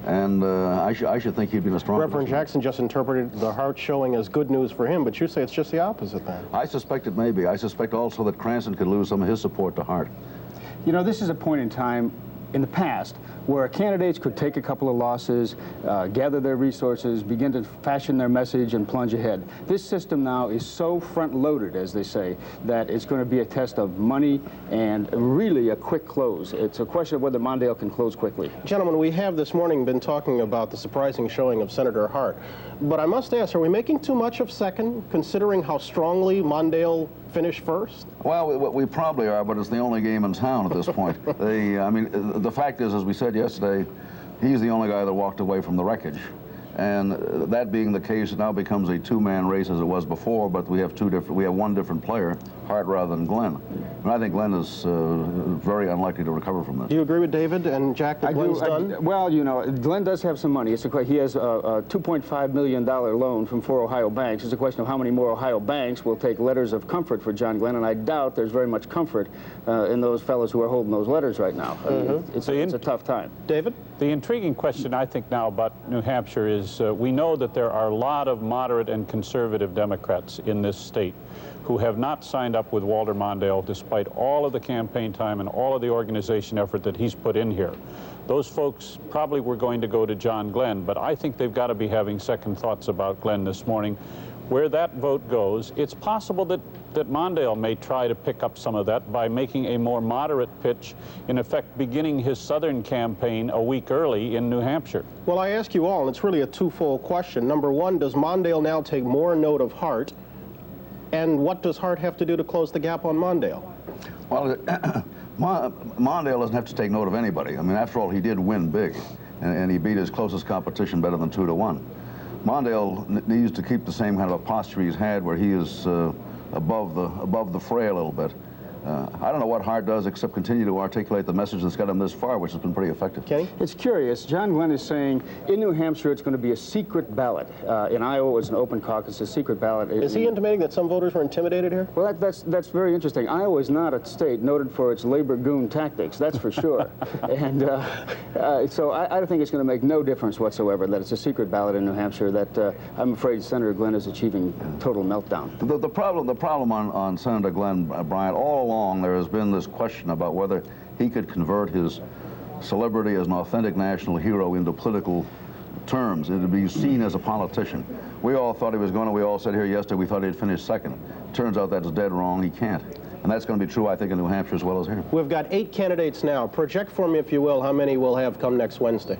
[SPEAKER 25] and I should think he'd be in a strong
[SPEAKER 3] Reverend
[SPEAKER 25] position.
[SPEAKER 3] Jackson just interpreted the Hart showing as good news for him, but you say it's just the opposite then.
[SPEAKER 25] I suspect it may be. I suspect also that Cranston could lose some of his support to Hart.
[SPEAKER 26] You know, this is a point in time in the past where candidates could take a couple of losses, gather their resources, begin to fashion their message and plunge ahead. This system now is so front-loaded, as they say, that it's going to be a test of money and really a quick close. It's a question of whether Mondale can close quickly.
[SPEAKER 3] Gentlemen, we have this morning been talking about the surprising showing of Senator Hart, but I must ask, are we making too much of second, considering how strongly Mondale finished first?
[SPEAKER 25] Well, we probably are, but it's the only game in town at this point. I mean, the fact is, as we said yesterday, he's the only guy that walked away from the wreckage. And that being the case, it now becomes a two-man race as it was before, but we have one different player, Hart rather than Glenn. And I think Glenn is very unlikely to recover from this.
[SPEAKER 3] Do you agree with David and Jack that Glenn's done?
[SPEAKER 26] Well, you know, Glenn does have some money. He has a $2.5 million loan from 4 Ohio banks. It's a question of how many more Ohio banks will take letters of comfort for John Glenn, and I doubt there's very much comfort in those fellows who are holding those letters right now. It's a tough time.
[SPEAKER 3] David?
[SPEAKER 24] The intriguing question, I think, now about New Hampshire is we know that there are a lot of moderate and conservative Democrats in this state who have not signed up with Walter Mondale despite all of the campaign time and all of the organization effort that he's put in here. Those folks probably were going to go to John Glenn, but I think they've got to be having second thoughts about Glenn this morning. where that vote goes, it's possible that Mondale may try to pick up some of that by making a more moderate pitch, in effect beginning his Southern campaign a week early in New Hampshire.
[SPEAKER 3] Well, I ask you all, and it's really a twofold question. Number one, does Mondale now take more note of Hart? And what does Hart have to do to close the gap on Mondale?
[SPEAKER 25] Well, Mondale doesn't have to take note of anybody. I mean, after all, he did win big, and he beat his closest competition better than 2-1. Mondale needs to keep the same kind of a posture he's had, where he is above the fray a little bit. I don't know what Hart does except continue to articulate the message that's got him this far, which has been pretty effective.
[SPEAKER 3] Kenny?
[SPEAKER 26] It's curious. John Glenn is saying in New Hampshire it's going to be a secret ballot. In Iowa it's an open caucus, a secret ballot.
[SPEAKER 3] Is he intimating that some voters were intimidated here?
[SPEAKER 26] Well, that's very interesting. Iowa is not a state noted for its labor goon tactics, that's for sure. And so I think it's going to make no difference whatsoever that it's a secret ballot in New Hampshire, that I'm afraid Senator Glenn is achieving total meltdown.
[SPEAKER 25] The problem on Senator Glenn Bryant, all along there has been this question about whether he could convert his celebrity as an authentic national hero into political terms and to be seen as a politician. We all thought he was going to, we all said here yesterday we thought he'd finish second. Turns out that's dead wrong, he can't. And that's going to be true, I think, in New Hampshire as well as here.
[SPEAKER 3] We've got 8 candidates now. Project for me, if you will, how many we'll have come next Wednesday.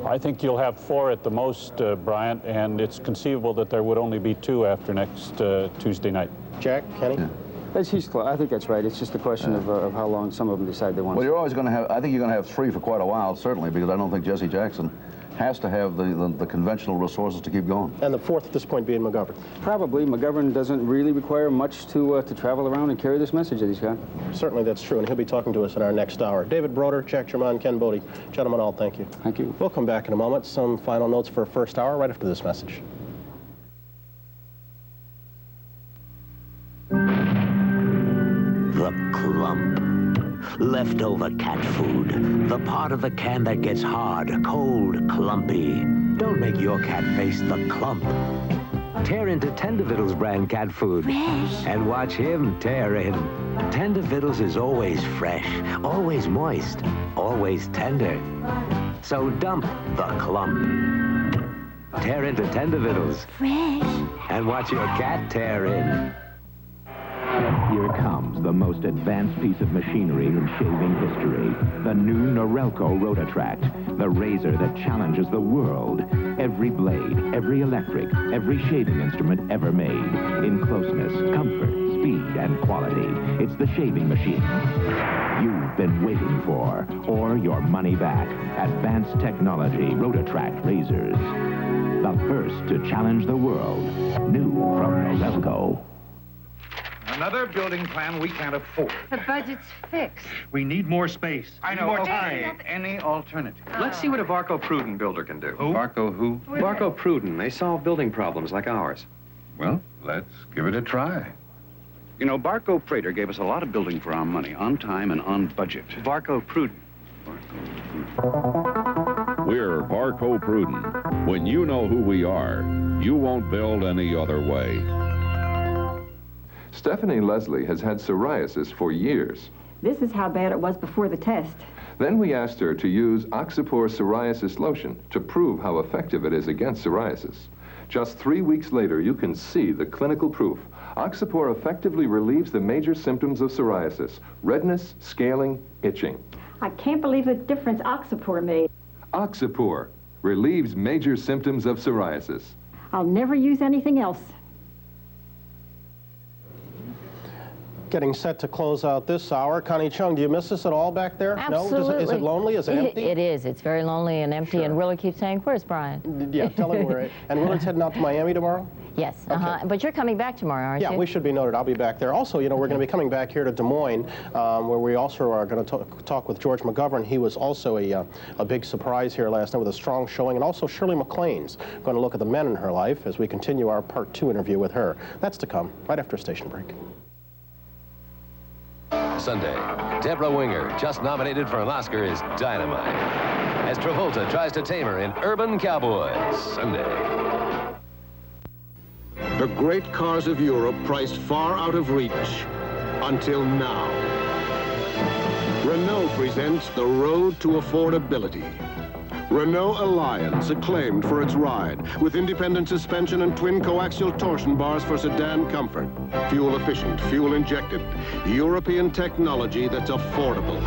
[SPEAKER 24] I think you'll have 4 at the most, Bryant, and it's conceivable that there would only be 2 after next Tuesday night.
[SPEAKER 3] Jack, Kenny?
[SPEAKER 25] Yeah.
[SPEAKER 26] I think that's right. It's just a question of how long some of them decide they want.
[SPEAKER 25] Well, you're always going to have, I think you're going to have 3 for quite a while, certainly, because I don't think Jesse Jackson has to have the conventional resources to keep going.
[SPEAKER 3] And the 4th at this point being McGovern.
[SPEAKER 26] Probably. McGovern doesn't really require much to travel around and carry this message that he's got.
[SPEAKER 3] Certainly that's true, and he'll be talking to us in our next hour. David Broder, Jack Germain, Ken Bodie. Gentlemen, all thank you.
[SPEAKER 26] Thank you.
[SPEAKER 3] We'll come back in a moment. Some final notes for first hour right after this message.
[SPEAKER 11] The clump. Leftover cat food. The part of the can that gets hard, cold, clumpy. Don't make your cat face the clump. Tear into Tender Vittles brand cat food.
[SPEAKER 23] Fresh.
[SPEAKER 11] And watch him tear in. Tender Vittles is always fresh, always moist, always tender. So dump the clump. Tear into Tender Vittles.
[SPEAKER 23] Fresh.
[SPEAKER 11] And watch your cat tear in.
[SPEAKER 1] Here comes the most advanced piece of machinery in shaving history. The new Norelco Rotatract, the razor that challenges the world. Every blade, every electric, every shaving instrument ever made. In closeness, comfort, speed, and quality. It's the shaving machine you've been waiting for. Or your money back. Advanced technology Rotatract razors. The first to challenge the world. New from Norelco.
[SPEAKER 9] Another building plan we can't afford.
[SPEAKER 10] The budget's fixed.
[SPEAKER 9] We need more space. I know.
[SPEAKER 10] More
[SPEAKER 9] Okay.
[SPEAKER 10] time.
[SPEAKER 9] Any alternative?
[SPEAKER 14] Let's see what a Varco Pruden builder can do.
[SPEAKER 9] Who?
[SPEAKER 14] Varco who? Varco Pruden. They solve building problems like ours.
[SPEAKER 9] Well, let's give it a try. You know, Barco Prater gave us a lot of building for our money, on time and on budget.
[SPEAKER 14] Varco Pruden.
[SPEAKER 15] We're Varco Pruden. When you know who we are, you won't build any other way.
[SPEAKER 16] Stephanie Leslie has had psoriasis for years.
[SPEAKER 19] This is how bad it was before the test.
[SPEAKER 16] Then we asked her to use Oxipor Psoriasis Lotion to prove how effective it is against psoriasis. Just 3 weeks later, you can see the clinical proof. Oxipor effectively relieves the major symptoms of psoriasis: redness, scaling, itching.
[SPEAKER 19] I can't believe the difference Oxipor made.
[SPEAKER 16] Oxipor relieves major symptoms of psoriasis.
[SPEAKER 19] I'll never use anything else.
[SPEAKER 3] Getting set to close out this hour. Connie Chung, do you miss us at all back there?
[SPEAKER 5] Absolutely.
[SPEAKER 3] No? Is it lonely? Is it empty?
[SPEAKER 5] It is. It's very lonely and empty. Sure. And Willard keeps saying, where's Brian?
[SPEAKER 3] Yeah, tell him where. And Willard's heading out to Miami tomorrow?
[SPEAKER 5] Yes.
[SPEAKER 3] Okay.
[SPEAKER 5] But you're coming back tomorrow, aren't you?
[SPEAKER 3] Yeah, we should be noted. I'll be back there. Also, you know, we're going to be coming back here to Des Moines, where we also are going to talk with George McGovern. He was also a big surprise here last night with a strong showing. And also Shirley MacLaine's going to look at the men in her life as we continue our Part 2 interview with her. That's to come right after a station break.
[SPEAKER 27] Sunday, Deborah Winger, just nominated for an Oscar, is dynamite as Travolta tries to tame her in Urban Cowboys. Sunday.
[SPEAKER 28] The great cars of Europe priced far out of reach until now. Renault presents the road to affordability. Renault Alliance, acclaimed for its ride, with independent suspension and twin coaxial torsion bars for sedan comfort. Fuel efficient, fuel injected. European technology that's affordable.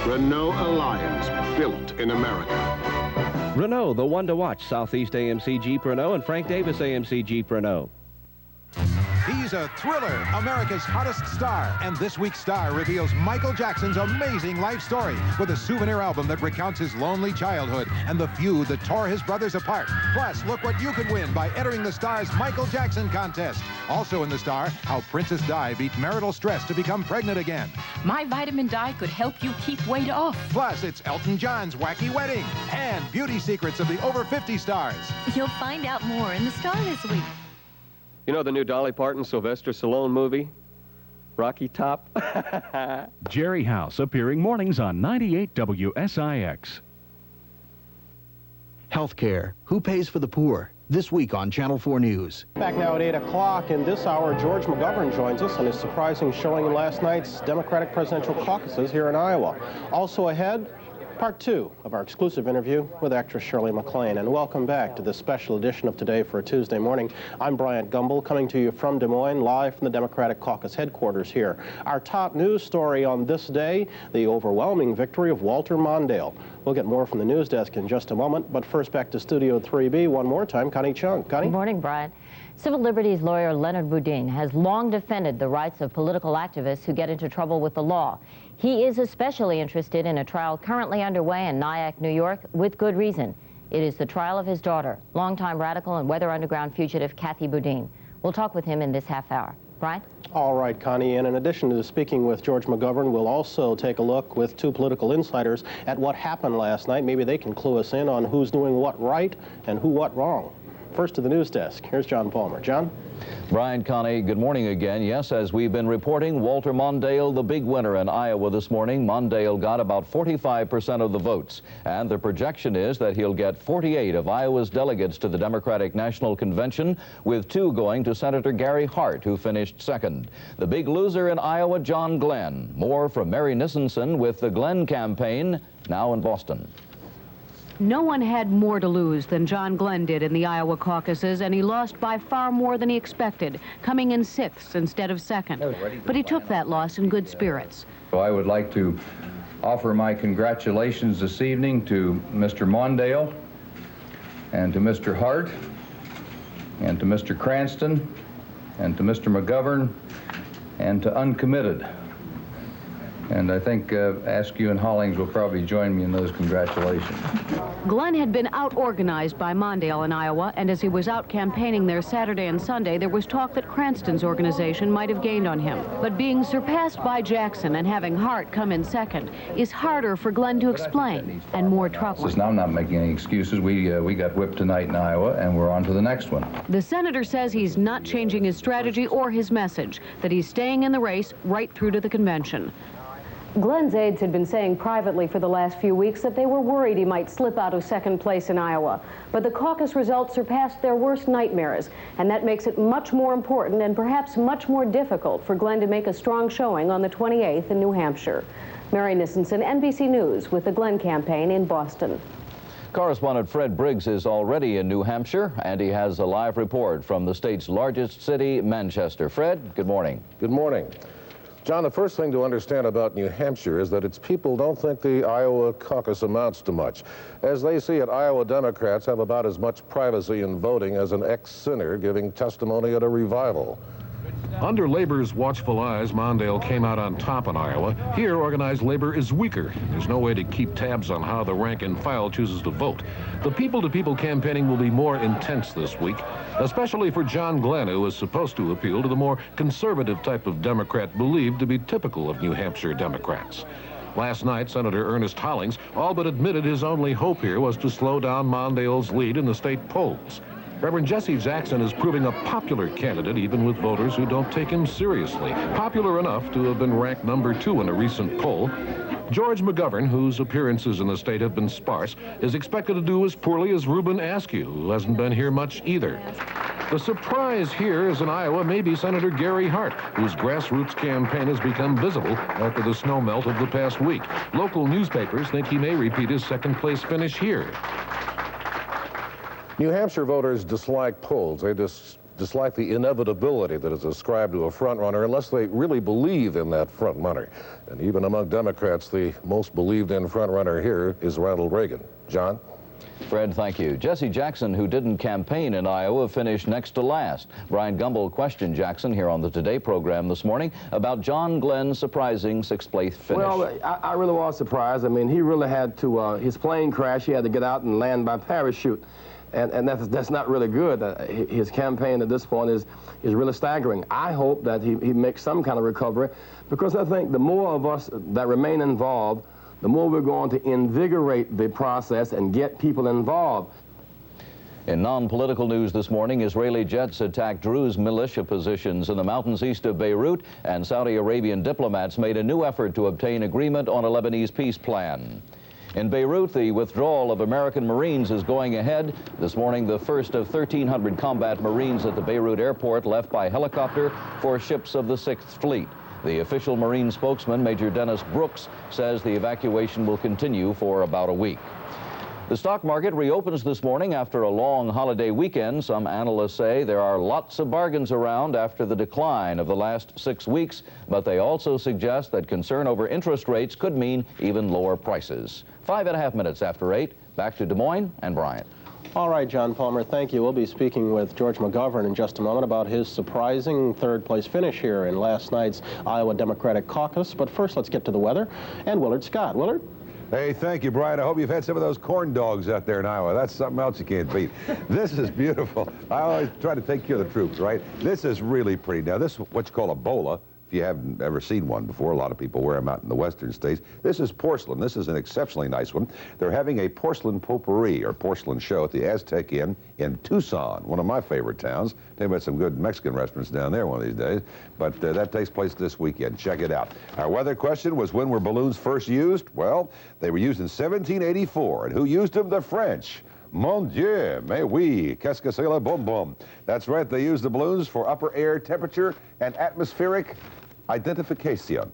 [SPEAKER 28] Renault Alliance, built in America.
[SPEAKER 2] Renault, the one to watch. Southeast AMC Jeep Renault and Frank Davis AMC Jeep Renault.
[SPEAKER 4] He's a thriller, America's hottest star. And this week's star reveals Michael Jackson's amazing life story with a souvenir album that recounts his lonely childhood and the feud that tore his brothers apart. Plus, look what you can win by entering the Star's Michael Jackson contest. Also in the Star, how Princess Di beat marital stress to become pregnant again.
[SPEAKER 19] My vitamin dye could help you keep weight off.
[SPEAKER 4] Plus, it's Elton John's wacky wedding and beauty secrets of the over 50 stars.
[SPEAKER 7] You'll find out more in the Star this week.
[SPEAKER 14] You know the new Dolly Parton, Sylvester Stallone movie? Rocky Top?
[SPEAKER 8] Jerry House appearing mornings on 98 WSIX.
[SPEAKER 13] Healthcare. Who pays for the poor? This week on Channel 4 News.
[SPEAKER 3] Back now at 8 o'clock. In this hour, George McGovern joins us on his surprising showing in last night's Democratic presidential caucuses here in Iowa. Also ahead, Part 2 of our exclusive interview with actress Shirley MacLaine. And welcome back to this special edition of Today for a Tuesday morning. I'm Bryant Gumbel, coming to you from Des Moines, live from the Democratic Caucus headquarters here. Our top news story on this day, the overwhelming victory of Walter Mondale. We'll get more from the news desk in just a moment, but first back to Studio 3B one more time, Connie Chung. Connie?
[SPEAKER 5] Good morning, Brian. Civil liberties lawyer Leonard Boudin has long defended the rights of political activists who get into trouble with the law. He is especially interested in a trial currently underway in Nyack, New York, with good reason. It is the trial of his daughter, longtime radical and Weather Underground fugitive Kathy Boudin. We'll talk with him in this half hour. Brian?
[SPEAKER 3] All right, Connie, and in addition to speaking with George McGovern, we'll also take a look with two political insiders at what happened last night. Maybe they can clue us in on who's doing what right and who what wrong. First to the news desk, here's John Palmer. John?
[SPEAKER 10] Brian, Connie, good morning again. Yes, as we've been reporting, Walter Mondale, the big winner in Iowa this morning. Mondale got about 45% of the votes, and the projection is that he'll get 48 of Iowa's delegates to the Democratic National Convention, with 2 going to Senator Gary Hart, who finished second. The big loser in Iowa, John Glenn. More from Mary Nissenson with the Glenn campaign, now in Boston.
[SPEAKER 17] No one had more to lose than John Glenn did in the Iowa caucuses, and he lost by far more than he expected, coming in 6th instead of 2nd. But he took that loss in good spirits.
[SPEAKER 20] So I would like to offer my congratulations this evening to Mr. Mondale and to Mr. Hart and to Mr. Cranston and to Mr. McGovern and to Uncommitted. And I think Askew and Hollings will probably join me in those congratulations.
[SPEAKER 17] Glenn had been out-organized by Mondale in Iowa, and as he was out campaigning there Saturday and Sunday, there was talk that Cranston's organization might have gained on him. But being surpassed by Jackson and having Hart come in second is harder for Glenn to explain, and more troubling.
[SPEAKER 20] Now I'm not making any excuses. We got whipped tonight in Iowa, and we're on to the next one.
[SPEAKER 17] The senator says he's not changing his strategy or his message, that he's staying in the race right through to the convention. Glenn's aides had been saying privately for the last few weeks that they were worried he might slip out of second place in Iowa. But the caucus results surpassed their worst nightmares, and that makes it much more important and perhaps much more difficult for Glenn to make a strong showing on the 28th in New Hampshire. Mary Nissenson, NBC News, with the Glenn campaign in Boston.
[SPEAKER 10] Correspondent Fred Briggs is already in New Hampshire, and he has a live report from the state's largest city, Manchester. Fred, good morning.
[SPEAKER 21] Good morning. John, the first thing to understand about New Hampshire is that its people don't think the Iowa caucus amounts to much. As they see it, Iowa Democrats have about as much privacy in voting as an ex-sinner giving testimony at a revival.
[SPEAKER 29] Under Labor's watchful eyes, Mondale came out on top in Iowa. Here, organized labor is weaker. There's no way to keep tabs on how the rank and file chooses to vote. The people-to-people campaigning will be more intense this week, especially for John Glenn, who is supposed to appeal to the more conservative type of Democrat believed to be typical of New Hampshire Democrats. Last night, Senator Ernest Hollings all but admitted his only hope here was to slow down Mondale's lead in the state polls. Reverend Jesse Jackson is proving a popular candidate even with voters who don't take him seriously. Popular enough to have been ranked #2 in a recent poll. George McGovern, whose appearances in the state have been sparse, is expected to do as poorly as Reuben Askew, who hasn't been here much either. The surprise here is in Iowa may be Senator Gary Hart, whose grassroots campaign has become visible after the snowmelt of the past week. Local newspapers think he may repeat his second-place finish here.
[SPEAKER 21] New Hampshire voters dislike polls. They dislike the inevitability that is ascribed to a front-runner unless they really believe in that front-runner. And even among Democrats, the most believed-in front-runner here is Ronald Reagan. John?
[SPEAKER 10] Fred, thank you. Jesse Jackson, who didn't campaign in Iowa, finished next to last. Brian Gumbel questioned Jackson here on the Today program this morning about John Glenn's surprising sixth-place finish.
[SPEAKER 6] Well, I really was surprised. I mean, he really had to, his plane crashed. He had to get out and land by parachute. And that's not really good. His campaign at this point is really staggering. I hope that he makes some kind of recovery, because I think the more of us that remain involved, the more we're going to invigorate the process and get people involved.
[SPEAKER 10] In non-political news this morning, Israeli jets attacked Druze militia positions in the mountains east of Beirut, and Saudi Arabian diplomats made a new effort to obtain agreement on a Lebanese peace plan. In Beirut, the withdrawal of American Marines is going ahead. This morning, the first of 1,300 combat Marines at the Beirut airport left by helicopter for ships of the 6th Fleet. The official Marine spokesman, Major Dennis Brooks, says the evacuation will continue for about a week. The stock market reopens this morning after a long holiday weekend. Some analysts say there are lots of bargains around after the decline of the last 6 weeks, but they also suggest that concern over interest rates could mean even lower prices. 5.5 minutes after 8, back to Des Moines and Bryant.
[SPEAKER 3] All right, John Palmer, thank you. We'll be speaking with George McGovern in just a moment about his surprising third-place finish here in last night's Iowa Democratic Caucus. But first, let's get to the weather and Willard Scott. Willard?
[SPEAKER 11] Hey, thank you, Brian. I hope you've had some of those corn dogs out there in Iowa. That's something else you can't beat. This is beautiful. I always try to take care of the troops, right? This is really pretty. Now, this is what you call a bola. If you haven't ever seen one before, a lot of people wear them out in the western states. This is porcelain. This is an exceptionally nice one. They're having a porcelain potpourri or porcelain show at the Aztec Inn in Tucson, one of my favorite towns. They've got some good Mexican restaurants down there one of these days, but that takes place this weekend. Check it out. Our weather question was, when were balloons first used? Well, they were used in 1784, and who used them? The French. Mon Dieu, mais oui, qu'est-ce que c'est le bonbon? That's right, they used the balloons for upper air temperature and atmospheric identification.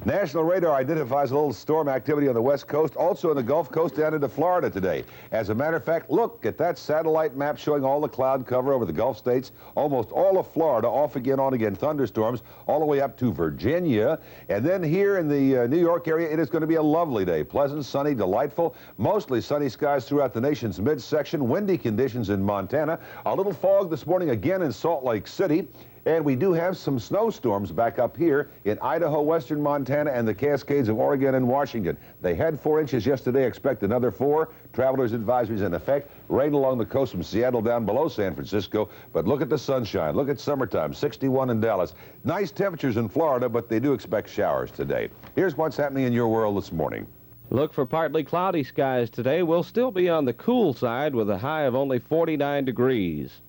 [SPEAKER 11] National radar identifies a little storm activity on the west coast, also in the Gulf Coast down into Florida today. As a matter of fact, look at that satellite map showing all the cloud cover over the Gulf states. Almost all of Florida, off again, on again, thunderstorms, all the way up to Virginia. And then here in the New York area, it is going to be a lovely day. Pleasant, sunny, delightful. Mostly sunny skies throughout the nation's midsection. Windy conditions in Montana. A little fog this morning again in Salt Lake City. And we do have some snowstorms back up here in Idaho, western Montana, and the Cascades of Oregon and Washington. They had 4 inches yesterday, expect another 4. Travelers' advisories in effect. Rain along the coast from Seattle down below San Francisco. But look at the sunshine. Look at summertime, 61 in Dallas. Nice temperatures in Florida, but they do expect showers today. Here's what's happening in your world this morning.
[SPEAKER 2] Look for partly cloudy skies today. We'll still be on the cool side with a high of only 49 degrees.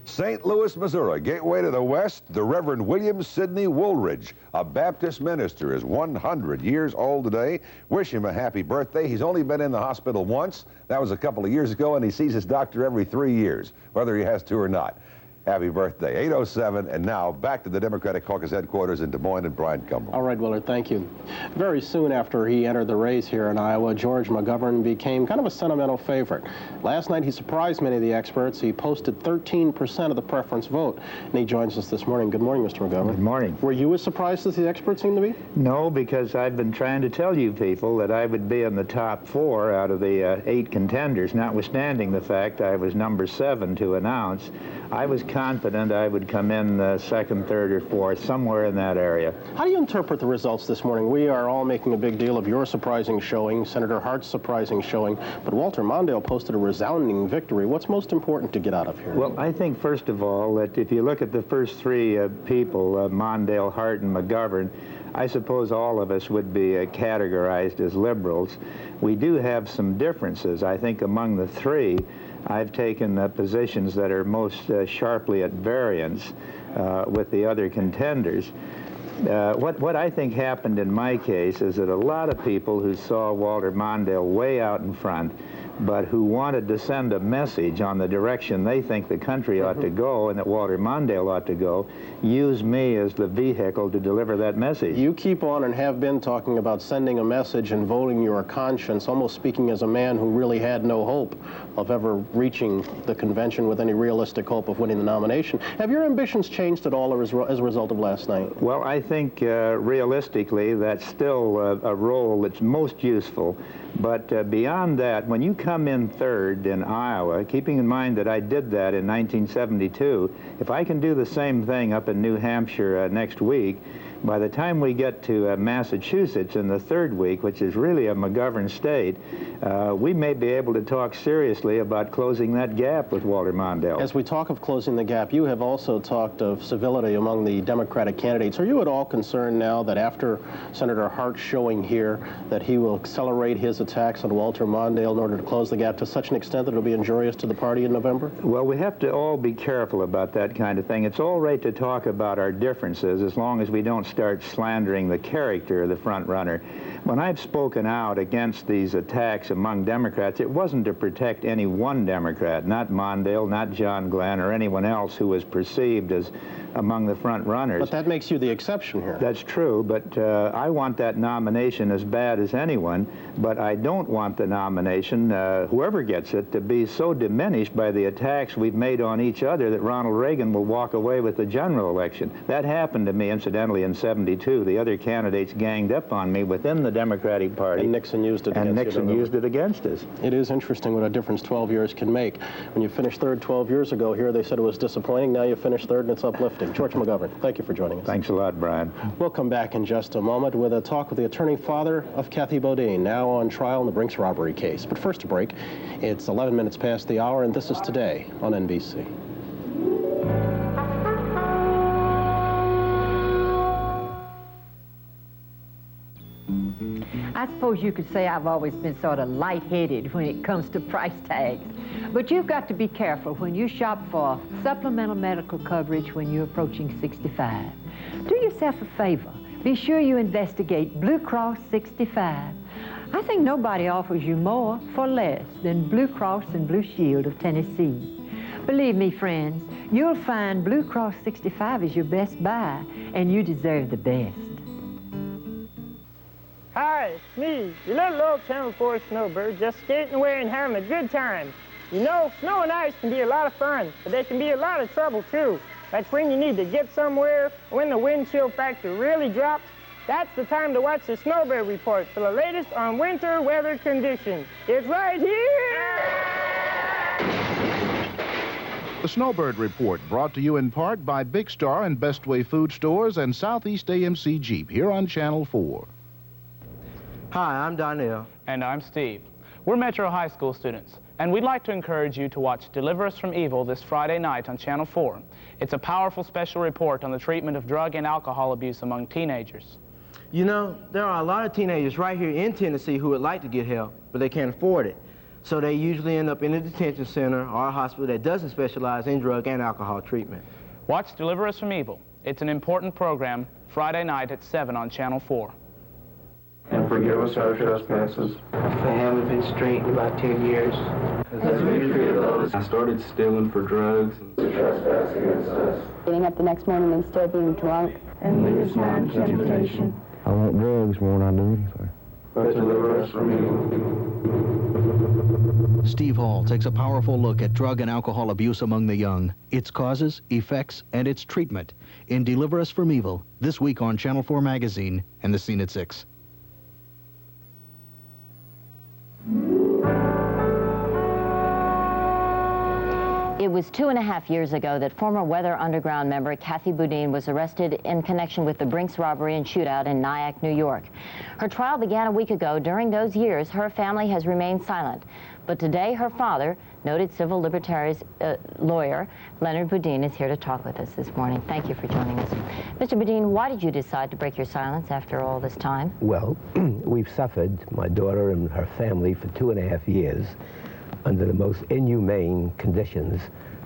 [SPEAKER 11] St. Louis, Missouri, gateway to the west, the Reverend William Sidney Woolridge, a Baptist minister, is 100 years old today. Wish him a happy birthday. He's only been in the hospital once. That was a couple of years ago, and he sees his doctor every 3 years, whether he has to or not. Happy birthday. 8:07, and now back to the Democratic Caucus headquarters in Des Moines and Brian Gumbel.
[SPEAKER 3] All right, Willard, thank you. Very soon after he entered the race here in Iowa, George McGovern became kind of a sentimental favorite. Last night, he surprised many of the experts. He posted 13% of the preference vote, and he joins us this morning. Good morning, Mr. McGovern.
[SPEAKER 12] Good morning.
[SPEAKER 3] Were you as surprised as the experts seem to be?
[SPEAKER 12] No, because I've been trying to tell you people that I would be in the top 4 out of the 8 contenders, notwithstanding the fact I was number 7 to announce. I was confident I would come in second, third, or fourth, somewhere in that area.
[SPEAKER 3] How do you interpret the results this morning? We are all making a big deal of your surprising showing, Senator Hart's surprising showing, but Walter Mondale posted a resounding victory. What's most important to get out of here?
[SPEAKER 12] Well, I think, first of all, that if you look at the first 3 people, Mondale, Hart, and McGovern, I suppose all of us would be categorized as liberals. We do have some differences. I think among the 3, I've taken positions that are most sharply at variance with the other contenders. What I think happened in my case is that a lot of people who saw Walter Mondale way out in front but who wanted to send a message on the direction they think the country ought to go and that Walter Mondale ought to go, use me as the vehicle to deliver that message.
[SPEAKER 3] You keep on and have been talking about sending a message and voting your conscience, almost speaking as a man who really had no hope of ever reaching the convention with any realistic hope of winning the nomination. Have your ambitions changed at all as a result of last night?
[SPEAKER 12] Well, I think realistically that's still a role that's most useful. But beyond that, when you come in third in Iowa, keeping in mind that I did that in 1972, if I can do the same thing up in New Hampshire next week, by the time we get to Massachusetts in the third week, which is really a McGovern state, we may be able to talk seriously about closing that gap with Walter Mondale.
[SPEAKER 3] As we talk of closing the gap, you have also talked of civility among the Democratic candidates. Are you at all concerned now that after Senator Hart's showing here that he will accelerate his attacks on Walter Mondale in order to close the gap to such an extent that it'll be injurious to the party in November?
[SPEAKER 12] Well, we have to all be careful about that kind of thing. It's all right to talk about our differences as long as we don't start slandering the character of the front runner. When I've spoken out against these attacks among Democrats, it wasn't to protect any one Democrat, not Mondale, not John Glenn, or anyone else who was perceived as among the front runners.
[SPEAKER 3] But that makes you the exception here.
[SPEAKER 12] That's true, but I want that nomination as bad as anyone, but I don't want the nomination, whoever gets it, to be so diminished by the attacks we've made on each other that Ronald Reagan will walk away with the general election. That happened to me, incidentally, in '72. The other candidates ganged up on me within the Democratic Party.
[SPEAKER 3] And Nixon used it against you.
[SPEAKER 12] And Nixon used it against us.
[SPEAKER 3] It is interesting what a difference 12 years can make. When you finished third 12 years ago here, they said it was disappointing. Now you finished third and it's uplifting. George McGovern, thank you for joining us.
[SPEAKER 12] Thanks a lot, Brian.
[SPEAKER 3] We'll come back in just a moment with a talk with the attorney father of Kathy Bodine, now on trial in the Brinks robbery case. But first a break. It's 11 minutes past the hour, and this is Today on NBC.
[SPEAKER 1] I suppose you could say I've always been sort of lightheaded when it comes to price tags. But you've got to be careful when you shop for supplemental medical coverage when you're approaching 65. Do yourself a favor. Be sure you investigate Blue Cross 65. I think nobody offers you more for less than Blue Cross and Blue Shield of Tennessee. Believe me, friends, you'll find Blue Cross 65 is your best buy, and you deserve the best.
[SPEAKER 9] Hi, it's me, your little old Channel 4 snowbird, just skating away and having a good time. You know, snow and ice can be a lot of fun, but they can be a lot of trouble, too. That's when you need to get somewhere, when the wind chill factor really drops. That's the time to watch the Snowbird Report for the latest on winter weather conditions. It's right here!
[SPEAKER 15] The Snowbird Report, brought to you in part by Big Star and Best Way Food Stores and Southeast AMC Jeep, here on Channel 4.
[SPEAKER 18] Hi, I'm Donnell.
[SPEAKER 22] And I'm Steve. We're Metro High School students, and we'd like to encourage you to watch Deliver Us from Evil this Friday night on Channel 4. It's a powerful special report on the treatment of drug and alcohol abuse among teenagers.
[SPEAKER 18] You know, there are a lot of teenagers right here in Tennessee who would like to get help, but they can't afford it. So they usually end up in a detention center or a hospital that doesn't specialize in drug and alcohol treatment.
[SPEAKER 22] Watch Deliver Us from Evil. It's an important program, Friday night at 7 on Channel 4.
[SPEAKER 23] And forgive us our trespasses.
[SPEAKER 18] For him, been straight in about 10 years.
[SPEAKER 23] As we forgive those. I started stealing for drugs. And trespass against us.
[SPEAKER 24] Getting up the next morning and still being drunk.
[SPEAKER 23] And lead us not into temptation.
[SPEAKER 25] I want drugs more than I do anything.
[SPEAKER 23] But deliver us from evil.
[SPEAKER 13] Steve Hall takes a powerful look at drug and alcohol abuse among the young, its causes, effects, and its treatment in Deliver Us from Evil, this week on Channel 4 Magazine and The Scene at 6.
[SPEAKER 5] It was 2.5 years ago that former Weather Underground member Kathy Bodine was arrested in connection with the Brinks robbery and shootout in Nyack, New York. Her trial began a week ago. During those years, her family has remained silent. But today, her father, noted civil liberties lawyer Leonard Bodine, is here to talk with us this morning. Thank you for joining us. Mr. Bodine, why did you decide to break your silence after all this time?
[SPEAKER 26] Well, we've suffered, my daughter and her family, for 2.5 years under the most inhumane conditions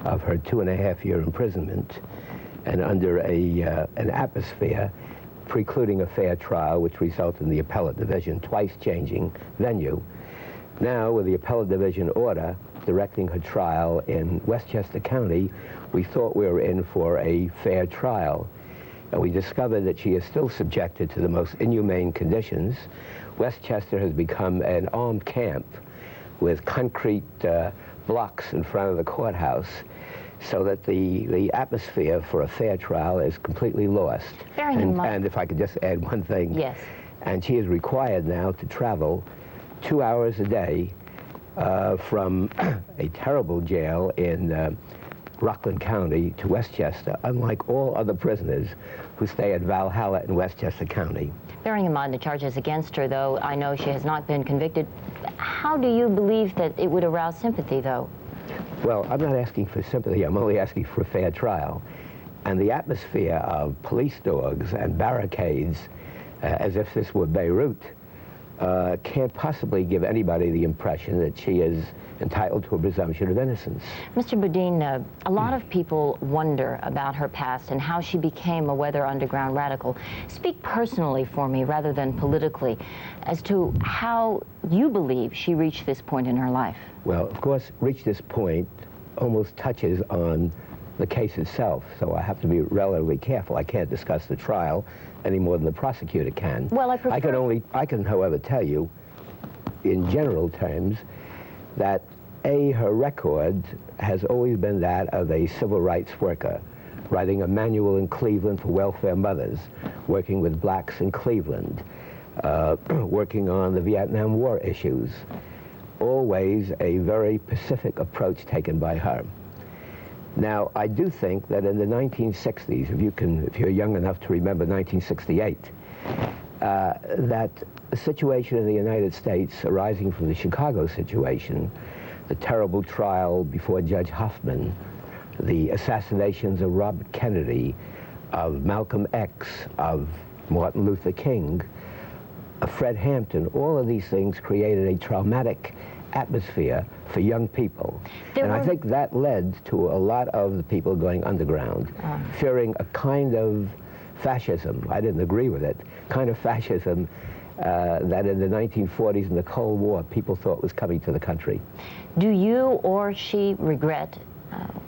[SPEAKER 26] of her 2.5-year imprisonment and under an atmosphere precluding a fair trial, which resulted in the appellate division twice changing venue. Now, with the appellate division order directing her trial in Westchester County, we thought we were in for a fair trial. And we discovered that she is still subjected to the most inhumane conditions. Westchester has become an armed camp with concrete blocks in front of the courthouse, so that the atmosphere for a fair trial is completely lost. And if I could just add one thing.
[SPEAKER 5] Yes.
[SPEAKER 26] And she is required now to travel 2 hours a day from a terrible jail in Rockland County to Westchester, unlike all other prisoners who stay at Valhalla in Westchester County.
[SPEAKER 5] Bearing in mind the charges against her, though, I know she has not been convicted. How do you believe that it would arouse sympathy, though?
[SPEAKER 26] Well, I'm not asking for sympathy. I'm only asking for a fair trial. And the atmosphere of police dogs and barricades, as if this were Beirut, can't possibly give anybody the impression that she is entitled to a presumption of innocence.
[SPEAKER 5] Mr. Boudin, a lot of people wonder about her past and how she became a Weather Underground radical. Speak personally for me rather than politically as to how you believe she reached this point in her life.
[SPEAKER 26] Well, of course, reach this point almost touches on the case itself, so I have to be relatively careful. I can't discuss the trial any more than the prosecutor can.
[SPEAKER 5] Well, I prefer...
[SPEAKER 26] I can, however, tell you, in general terms, that her record has always been that of a civil rights worker, writing a manual in Cleveland for welfare mothers, working with blacks in Cleveland, working on the Vietnam War issues. Always a very pacific approach taken by her. Now, I do think that in the 1960s, if you're young enough to remember 1968, that the situation in the United States arising from the Chicago situation, the terrible trial before Judge Hoffman, the assassinations of Robert Kennedy, of Malcolm X, of Martin Luther King, of Fred Hampton, all of these things created a traumatic atmosphere for young people. I think that led to a lot of the people going underground, fearing a kind of fascism. I didn't agree with it. Kind of fascism that in the 1940s and the Cold War people thought was coming to the country.
[SPEAKER 5] Do you or she regret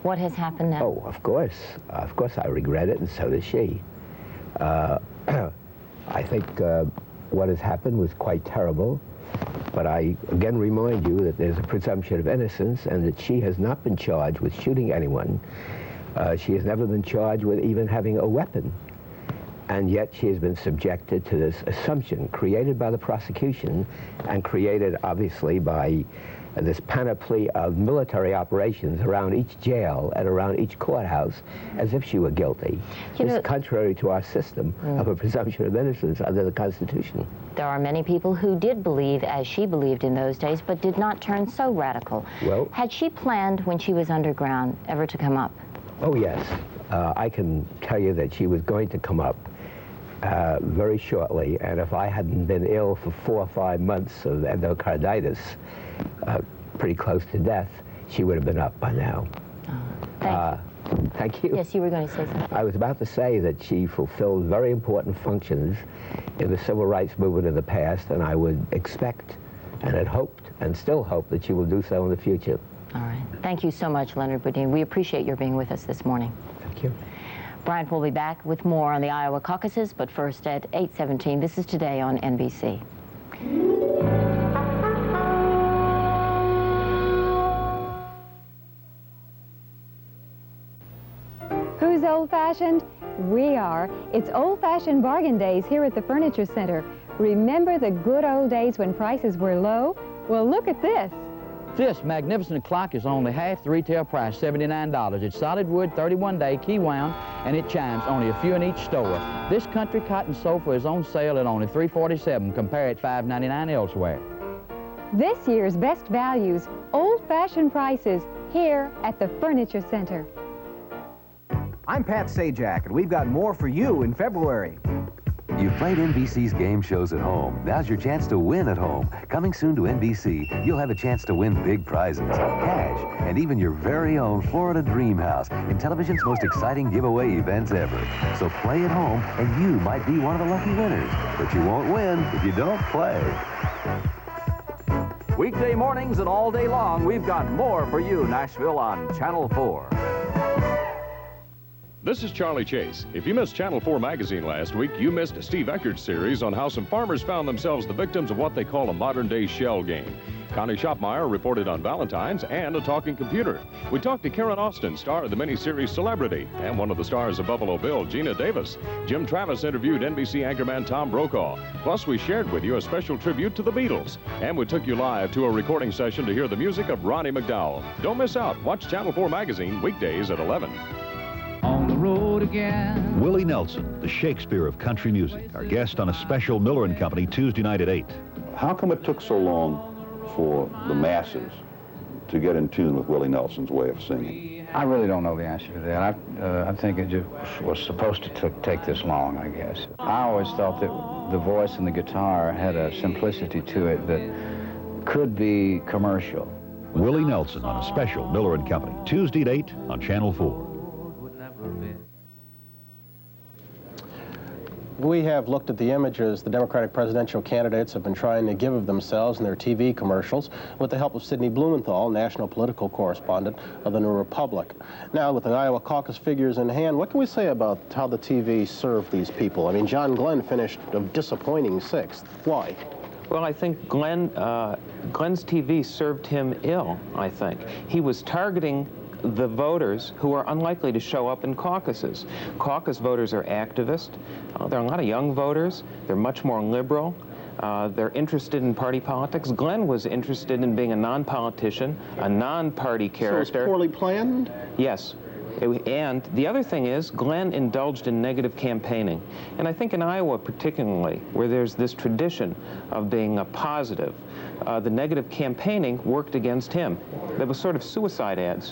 [SPEAKER 5] what has happened now?
[SPEAKER 26] Oh, of course. Of course I regret it, and so does she. I think what has happened was quite terrible. But I again remind you that there's a presumption of innocence and that she has not been charged with shooting anyone. She has never been charged with even having a weapon. And yet she has been subjected to this assumption created by the prosecution and created obviously by this panoply of military operations around each jail and around each courthouse as if she were guilty. It's contrary to our system of a presumption of innocence under the Constitution.
[SPEAKER 5] There are many people who did believe as she believed in those days, but did not turn so radical.
[SPEAKER 26] Well,
[SPEAKER 5] had she planned when she was underground ever to come up?
[SPEAKER 26] Oh, yes. I can tell you that she was going to come up very shortly, and if I hadn't been ill for 4 or 5 months of endocarditis, pretty close to death, she would have been up by now. Thank you.
[SPEAKER 5] Yes, you were going to say something.
[SPEAKER 26] I was about to say that she fulfilled very important functions in the civil rights movement of the past, and I would expect and had hoped and still hope that she will do so in the future.
[SPEAKER 5] All right. Thank you so much, Leonard Boudin. We appreciate your being with us this morning.
[SPEAKER 26] Thank you.
[SPEAKER 5] Bryant will be back with more on the Iowa caucuses, but first at 8:17. This is Today on NBC.
[SPEAKER 4] Who's old-fashioned? We are. It's old-fashioned bargain days here at the Furniture Center. Remember the good old days when prices were low? Well, look at this.
[SPEAKER 7] This magnificent clock is only half the retail price, $79. It's solid wood, 31-day, key wound, and it chimes, only a few in each store. This country cotton sofa is on sale at only $347. Compare it $5.99 elsewhere.
[SPEAKER 4] This year's best values, old-fashioned prices, here at the Furniture Center.
[SPEAKER 29] I'm Pat Sajak, and we've got more for you in February.
[SPEAKER 8] You've played NBC's game shows at home. Now's your chance to win at home. Coming soon to NBC, you'll have a chance to win big prizes, cash, and even your very own Florida Dream House in television's most exciting giveaway events ever. So play at home, and you might be one of the lucky winners. But you won't win if you don't play.
[SPEAKER 6] Weekday mornings and all day long, we've got more for you, Nashville, on Channel 4.
[SPEAKER 14] This is Charlie Chase. If you missed Channel 4 magazine last week, you missed Steve Eckert's series on how some farmers found themselves the victims of what they call a modern-day shell game. Connie Shopmeyer reported on Valentine's and a talking computer. We talked to Karen Austin, star of the miniseries Celebrity, and one of the stars of Buffalo Bill, Gina Davis. Jim Travis interviewed NBC anchorman Tom Brokaw. Plus, we shared with you a special tribute to the Beatles. And we took you live to a recording session to hear the music of Ronnie McDowell. Don't miss out. Watch Channel 4 magazine weekdays at 11.
[SPEAKER 16] On the road again.
[SPEAKER 17] Willie Nelson, the Shakespeare of country music, our guest on a special Miller & Company Tuesday night at 8.
[SPEAKER 19] How come it took so long for the masses to get in tune with Willie Nelson's way of singing?
[SPEAKER 16] I really don't know the answer to that. I think it just was supposed to take this long, I guess. I always thought that the voice and the guitar had a simplicity to it that could be commercial.
[SPEAKER 17] Willie Nelson on a special Miller & Company Tuesday at 8 on Channel 4.
[SPEAKER 3] We have looked at the images the Democratic presidential candidates have been trying to give of themselves in their TV commercials with the help of Sidney Blumenthal, national political correspondent of the New Republic. Now, with the Iowa caucus figures in hand, what can we say about how the TV served these people? I mean, John Glenn finished a disappointing 6th. Why?
[SPEAKER 20] Well, I think Glenn's TV served him ill, I think. He was targeting the voters who are unlikely to show up in caucuses. Caucus voters are activist. There are a lot of young voters. They're much more liberal. They're interested in party politics. Glenn was interested in being a non-politician, a non-party character.
[SPEAKER 3] So it's poorly planned?
[SPEAKER 20] Yes. And the other thing is, Glenn indulged in negative campaigning. And I think in Iowa particularly, where there's this tradition of being a positive, the negative campaigning worked against him. There was sort of suicide ads.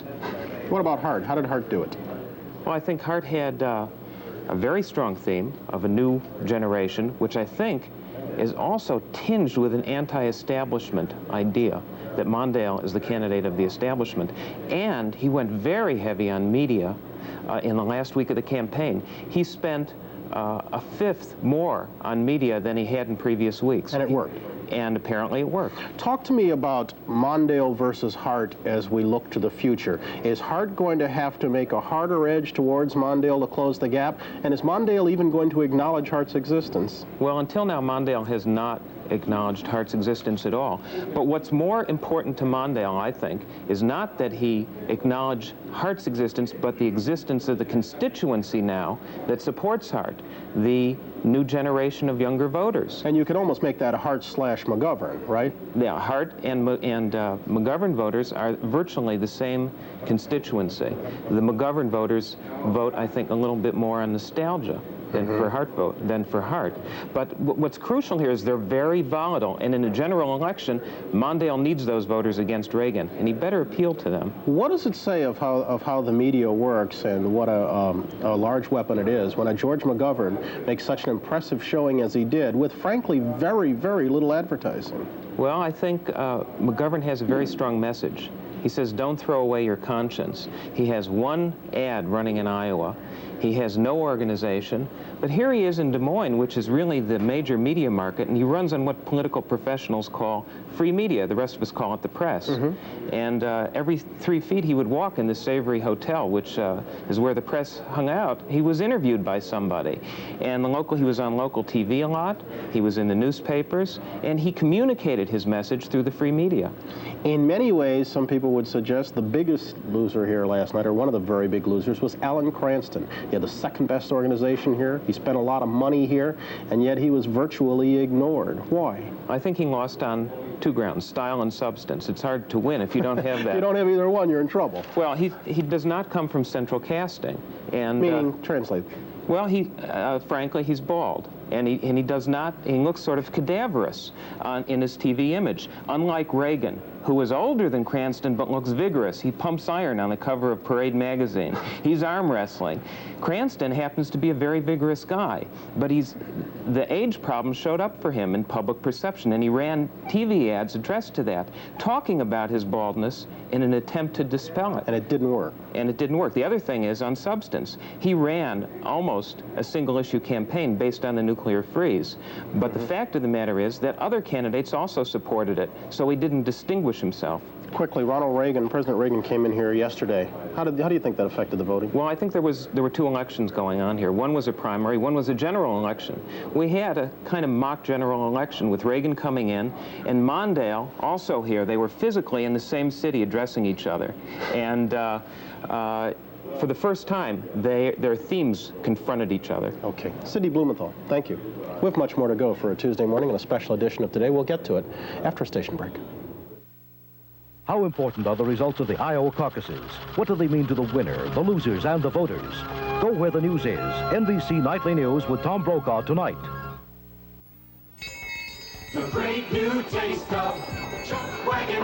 [SPEAKER 3] What about Hart? How did Hart do it?
[SPEAKER 20] Well, I think Hart had a very strong theme of a new generation, which I think is also tinged with an anti-establishment idea that Mondale is the candidate of the establishment. And he went very heavy on media in the last week of the campaign. He spent a fifth more on media than he had in previous weeks.
[SPEAKER 3] And it worked.
[SPEAKER 20] And apparently it worked.
[SPEAKER 3] Talk to me about Mondale versus Hart as we look to the future. Is Hart going to have to make a harder edge towards Mondale to close the gap? And is Mondale even going to acknowledge Hart's existence?
[SPEAKER 20] Well, until now, Mondale has not acknowledged Hart's existence at all. But what's more important to Mondale, I think, is not that he acknowledged Hart's existence, but the existence of the constituency now that supports Hart, the new generation of younger voters.
[SPEAKER 3] And you could almost make that a Hart/McGovern, right?
[SPEAKER 20] Yeah, Hart and McGovern voters are virtually the same constituency. The McGovern voters vote, I think, a little bit more on nostalgia than for Hart. But what's crucial here is they're very volatile, and in a general election, Mondale needs those voters against Reagan, and he better appeal to them.
[SPEAKER 3] What does it say of how the media works and what a large weapon it is when a George McGovern makes such an impressive showing as he did with, frankly, very, very little advertising?
[SPEAKER 20] Well, I think McGovern has a very strong message. He says, don't throw away your conscience. He has one ad running in Iowa. He has no organization. But here he is in Des Moines, which is really the major media market, and he runs on what political professionals call free media. The rest of us call it the press. And every 3 feet he would walk in the Savory Hotel, which is where the press hung out, he was interviewed by somebody. And he was on local TV a lot. He was in the newspapers, and he communicated his message through the free media.
[SPEAKER 3] In many ways, some people would suggest the biggest loser here last night, or one of the very big losers, was Alan Cranston. He had the second best organization here. He spent a lot of money here, and yet he was virtually ignored. Why?
[SPEAKER 20] I think he lost on 2 grounds, style and substance. It's hard to win if you don't have that.
[SPEAKER 3] If you don't have either one, you're in trouble.
[SPEAKER 20] Well, he does not come from central casting. And,
[SPEAKER 3] meaning, translate.
[SPEAKER 20] Well, frankly, he's bald. And he looks sort of cadaverous in his TV image. Unlike Reagan, who is older than Cranston but looks vigorous. He pumps iron on the cover of Parade magazine. He's arm wrestling. Cranston happens to be a very vigorous guy, but the age problem showed up for him in public perception, and he ran TV ads addressed to that, talking about his baldness in an attempt to dispel it.
[SPEAKER 3] And it didn't work.
[SPEAKER 20] And it didn't work. The other thing is on substance. He ran almost a single-issue campaign based on the nuclear freeze. But the fact of the matter is that other candidates also supported it, so he didn't distinguish himself.
[SPEAKER 3] Quickly, President Reagan came in here yesterday. How do you think that affected the voting?
[SPEAKER 20] Well, I think there were two elections going on here. One was a primary, one was a general election. We had a kind of mock general election with Reagan coming in, and Mondale also here. They were physically in the same city addressing each other. And for the first time, their themes confronted each other.
[SPEAKER 3] Okay. Cindy Blumenthal, thank you. We have much more to go for a Tuesday morning and a special edition of Today. We'll get to it after a station break.
[SPEAKER 1] How important are the results of the Iowa caucuses? What do they mean to the winner, the losers, and the voters? Go where the news is. NBC Nightly News with Tom Brokaw tonight.
[SPEAKER 2] The great new taste of Chuck Wagon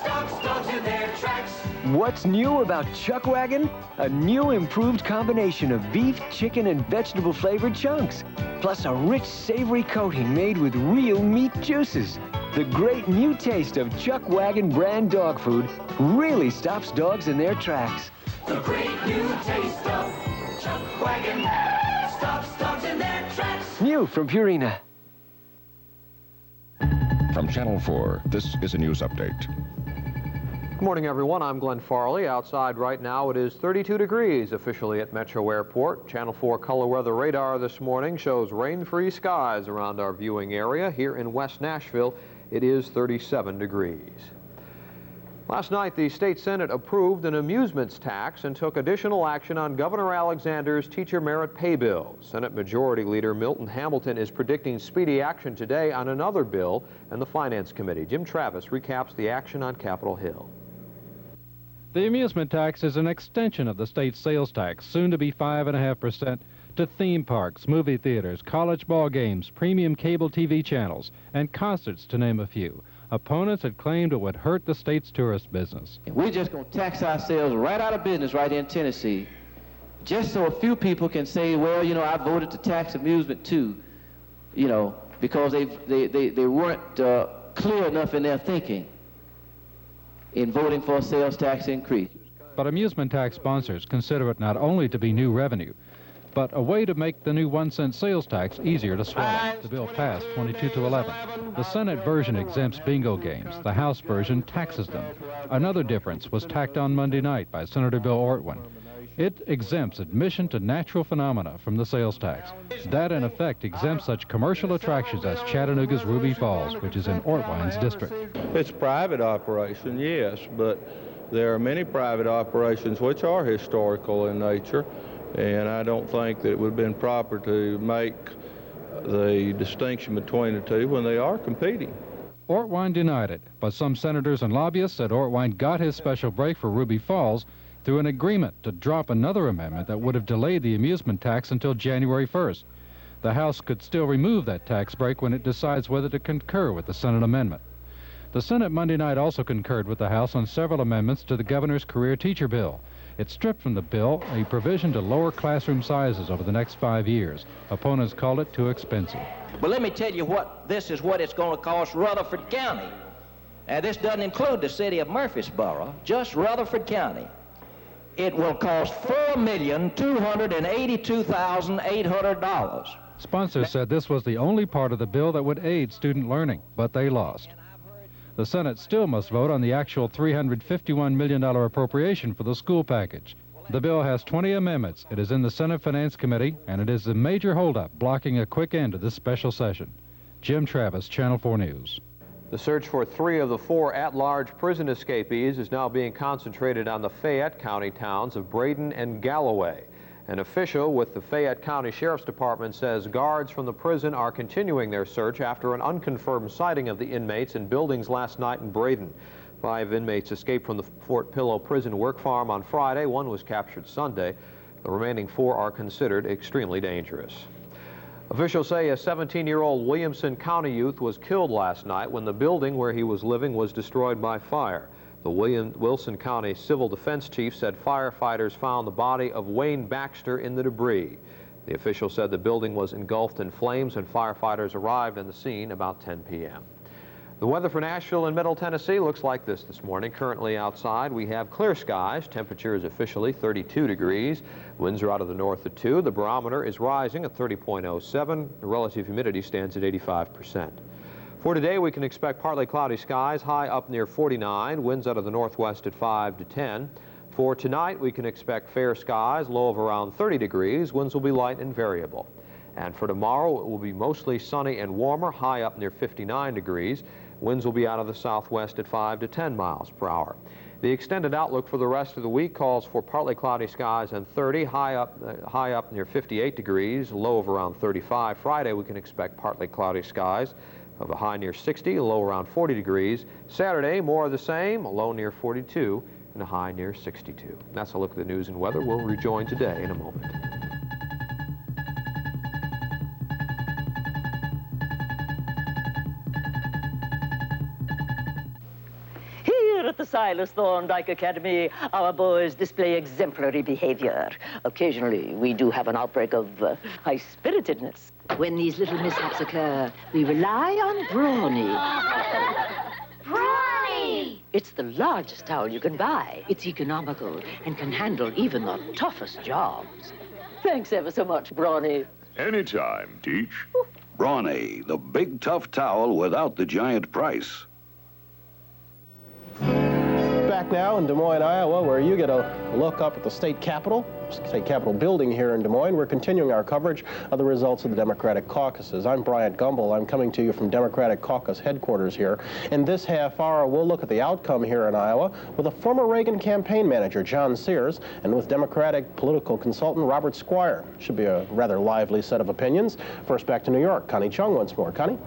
[SPEAKER 2] stops dogs in their tracks.
[SPEAKER 9] What's new about Chuck Wagon? A new improved combination of beef, chicken, and vegetable flavored chunks, plus a rich, savory coating made with real meat juices. The great new taste of Chuck Wagon brand dog food really stops dogs in their tracks.
[SPEAKER 2] The great new taste of Chuck Wagon stops dogs in their tracks.
[SPEAKER 9] New from Purina.
[SPEAKER 10] From Channel 4, this is a news update.
[SPEAKER 11] Good morning, everyone. I'm Glenn Farley. Outside right now, it is 32 degrees officially at Metro Airport. Channel 4 color weather radar this morning shows rain-free skies around our viewing area. Here in West Nashville, it is 37 degrees. Last night, the state Senate approved an amusements tax and took additional action on Governor Alexander's teacher merit pay bill. Senate Majority Leader Milton Hamilton is predicting speedy action today on another bill in the Finance Committee. Jim Travis recaps the action on Capitol Hill.
[SPEAKER 12] The amusement tax is an extension of the state sales tax, soon to be 5.5%, to theme parks, movie theaters, college ball games, premium cable TV channels, and concerts, to name a few. Opponents had claimed it would hurt the state's tourist business.
[SPEAKER 21] We're just going to tax ourselves right out of business right here in Tennessee, just so a few people can say, well, you know, I voted to tax amusement too, you know, because they weren't clear enough in their thinking in voting for a sales tax increase.
[SPEAKER 12] But amusement tax sponsors consider it not only to be new revenue, but a way to make the new 1-cent sales tax easier to swallow. The bill passed 22-11. The Senate version exempts bingo games. The House version taxes them. Another difference was tacked on Monday night by Senator Bill Ortwin. It exempts admission to natural phenomena from the sales tax. That, in effect, exempts such commercial attractions as Chattanooga's Ruby Falls, which is in Ortwin's district.
[SPEAKER 27] It's private operation, yes, but there are many private operations which are historical in nature, and I don't think that it would have been proper to make the distinction between the two when they are competing.
[SPEAKER 12] Ortwine denied it, but some senators and lobbyists said Ortwine got his special break for Ruby Falls through an agreement to drop another amendment that would have delayed the amusement tax until January 1st. The House could still remove that tax break when it decides whether to concur with the Senate amendment. The Senate Monday night also concurred with the House on several amendments to the governor's career teacher bill. It stripped from the bill a provision to lower classroom sizes over the next 5 years. Opponents called it too expensive.
[SPEAKER 28] But let me tell you what it's going to cost Rutherford County. And this doesn't include the city of Murfreesboro, just Rutherford County. It will cost $4,282,800.
[SPEAKER 12] Sponsors said this was the only part of the bill that would aid student learning, but they lost. The Senate still must vote on the actual $351 million appropriation for the school package. The bill has 20 amendments. It is in the Senate Finance Committee, and it is the major holdup blocking a quick end to this special session. Jim Travis, Channel 4 News.
[SPEAKER 11] The search for 3 of the 4 at-large prison escapees is now being concentrated on the Fayette County towns of Braden and Galloway. An official with the Fayette County Sheriff's Department says guards from the prison are continuing their search after an unconfirmed sighting of the inmates in buildings last night in Braden. 5 inmates escaped from the Fort Pillow prison work farm on Friday. 1 was captured Sunday. The remaining 4 are considered extremely dangerous. Officials say a 17-year-old Williamson County youth was killed last night when the building where he was living was destroyed by fire. The Wilson County Civil Defense Chief said firefighters found the body of Wayne Baxter in the debris. The official said the building was engulfed in flames and firefighters arrived on the scene about 10 p.m. The weather for Nashville and Middle Tennessee looks like this morning. Currently outside, we have clear skies. Temperature is officially 32 degrees. Winds are out of the north at 2. The barometer is rising at 30.07. The relative humidity stands at 85%. For today, we can expect partly cloudy skies, high up near 49. Winds out of the northwest at 5 to 10. For tonight, we can expect fair skies, low of around 30 degrees. Winds will be light and variable. And for tomorrow, it will be mostly sunny and warmer, high up near 59 degrees. Winds will be out of the southwest at 5 to 10 miles per hour. The extended outlook for the rest of the week calls for partly cloudy skies and 30, high up near 58 degrees, low of around 35. Friday, we can expect partly cloudy skies of a high near 60, a low around 40 degrees. Saturday, more of the same, a low near 42 and a high near 62. That's a look at the news and weather. We'll rejoin today in a moment.
[SPEAKER 5] At the Silas Thorndike Academy, our boys display exemplary behavior. Occasionally, we do have an outbreak of high-spiritedness. When these little mishaps occur, we rely on Brawny. Brawny! It's the largest towel you can buy. It's economical and can handle even the toughest jobs. Thanks ever so much, Brawny.
[SPEAKER 13] Anytime, Teach. Brawny, the big tough towel without the giant price.
[SPEAKER 3] Back now in Des Moines, Iowa, where you get a look up at the state capitol building here in Des Moines. We're continuing our coverage of the results of the Democratic caucuses. I'm Bryant Gumbel. I'm coming to you from Democratic caucus headquarters here. In this half hour, we'll look at the outcome here in Iowa with a former Reagan campaign manager, John Sears, and with Democratic political consultant Robert Squire. Should be a rather lively set of opinions. First, back to New York. Connie Chung once more. Connie?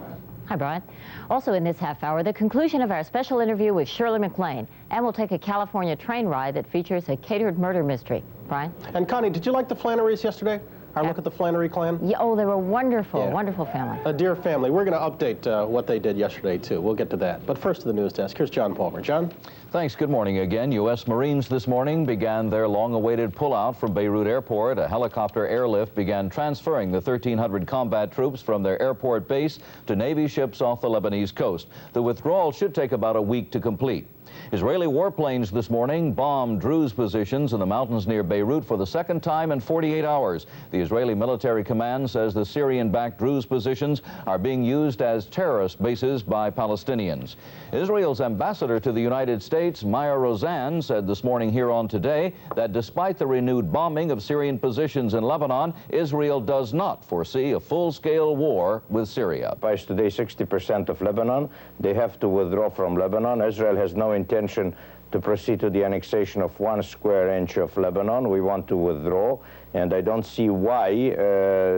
[SPEAKER 15] Hi, Brian. Also in this half hour, the conclusion of our special interview with Shirley MacLaine, and we'll take a California train ride that features a catered murder mystery. Brian?
[SPEAKER 3] And Connie, did you like the Flannerys yesterday? Our look at the Flannery clan?
[SPEAKER 15] Yeah, oh, they were wonderful, wonderful family.
[SPEAKER 3] A dear family. We're going to update what they did yesterday, too. We'll get to that. But first to the news desk. Here's John Palmer. John?
[SPEAKER 18] Thanks. Good morning again. U.S. Marines this morning began their long-awaited pullout from Beirut Airport. A helicopter airlift began transferring the 1,300 combat troops from their airport base to Navy ships off the Lebanese coast. The withdrawal should take about a week to complete. Israeli warplanes this morning bombed Druze positions in the mountains near Beirut for the second time in 48 hours. The Israeli military command says the Syrian-backed Druze positions are being used as terrorist bases by Palestinians. Israel's ambassador to the United States, Maya Rozan, said this morning here on Today that despite the renewed bombing of Syrian positions in Lebanon, Israel does not foresee a full-scale war with Syria.
[SPEAKER 22] By today, 60% of Lebanon, they have to withdraw from Lebanon. Israel has no intention to proceed to the annexation of 1 square inch of Lebanon. We want to withdraw, and I don't see why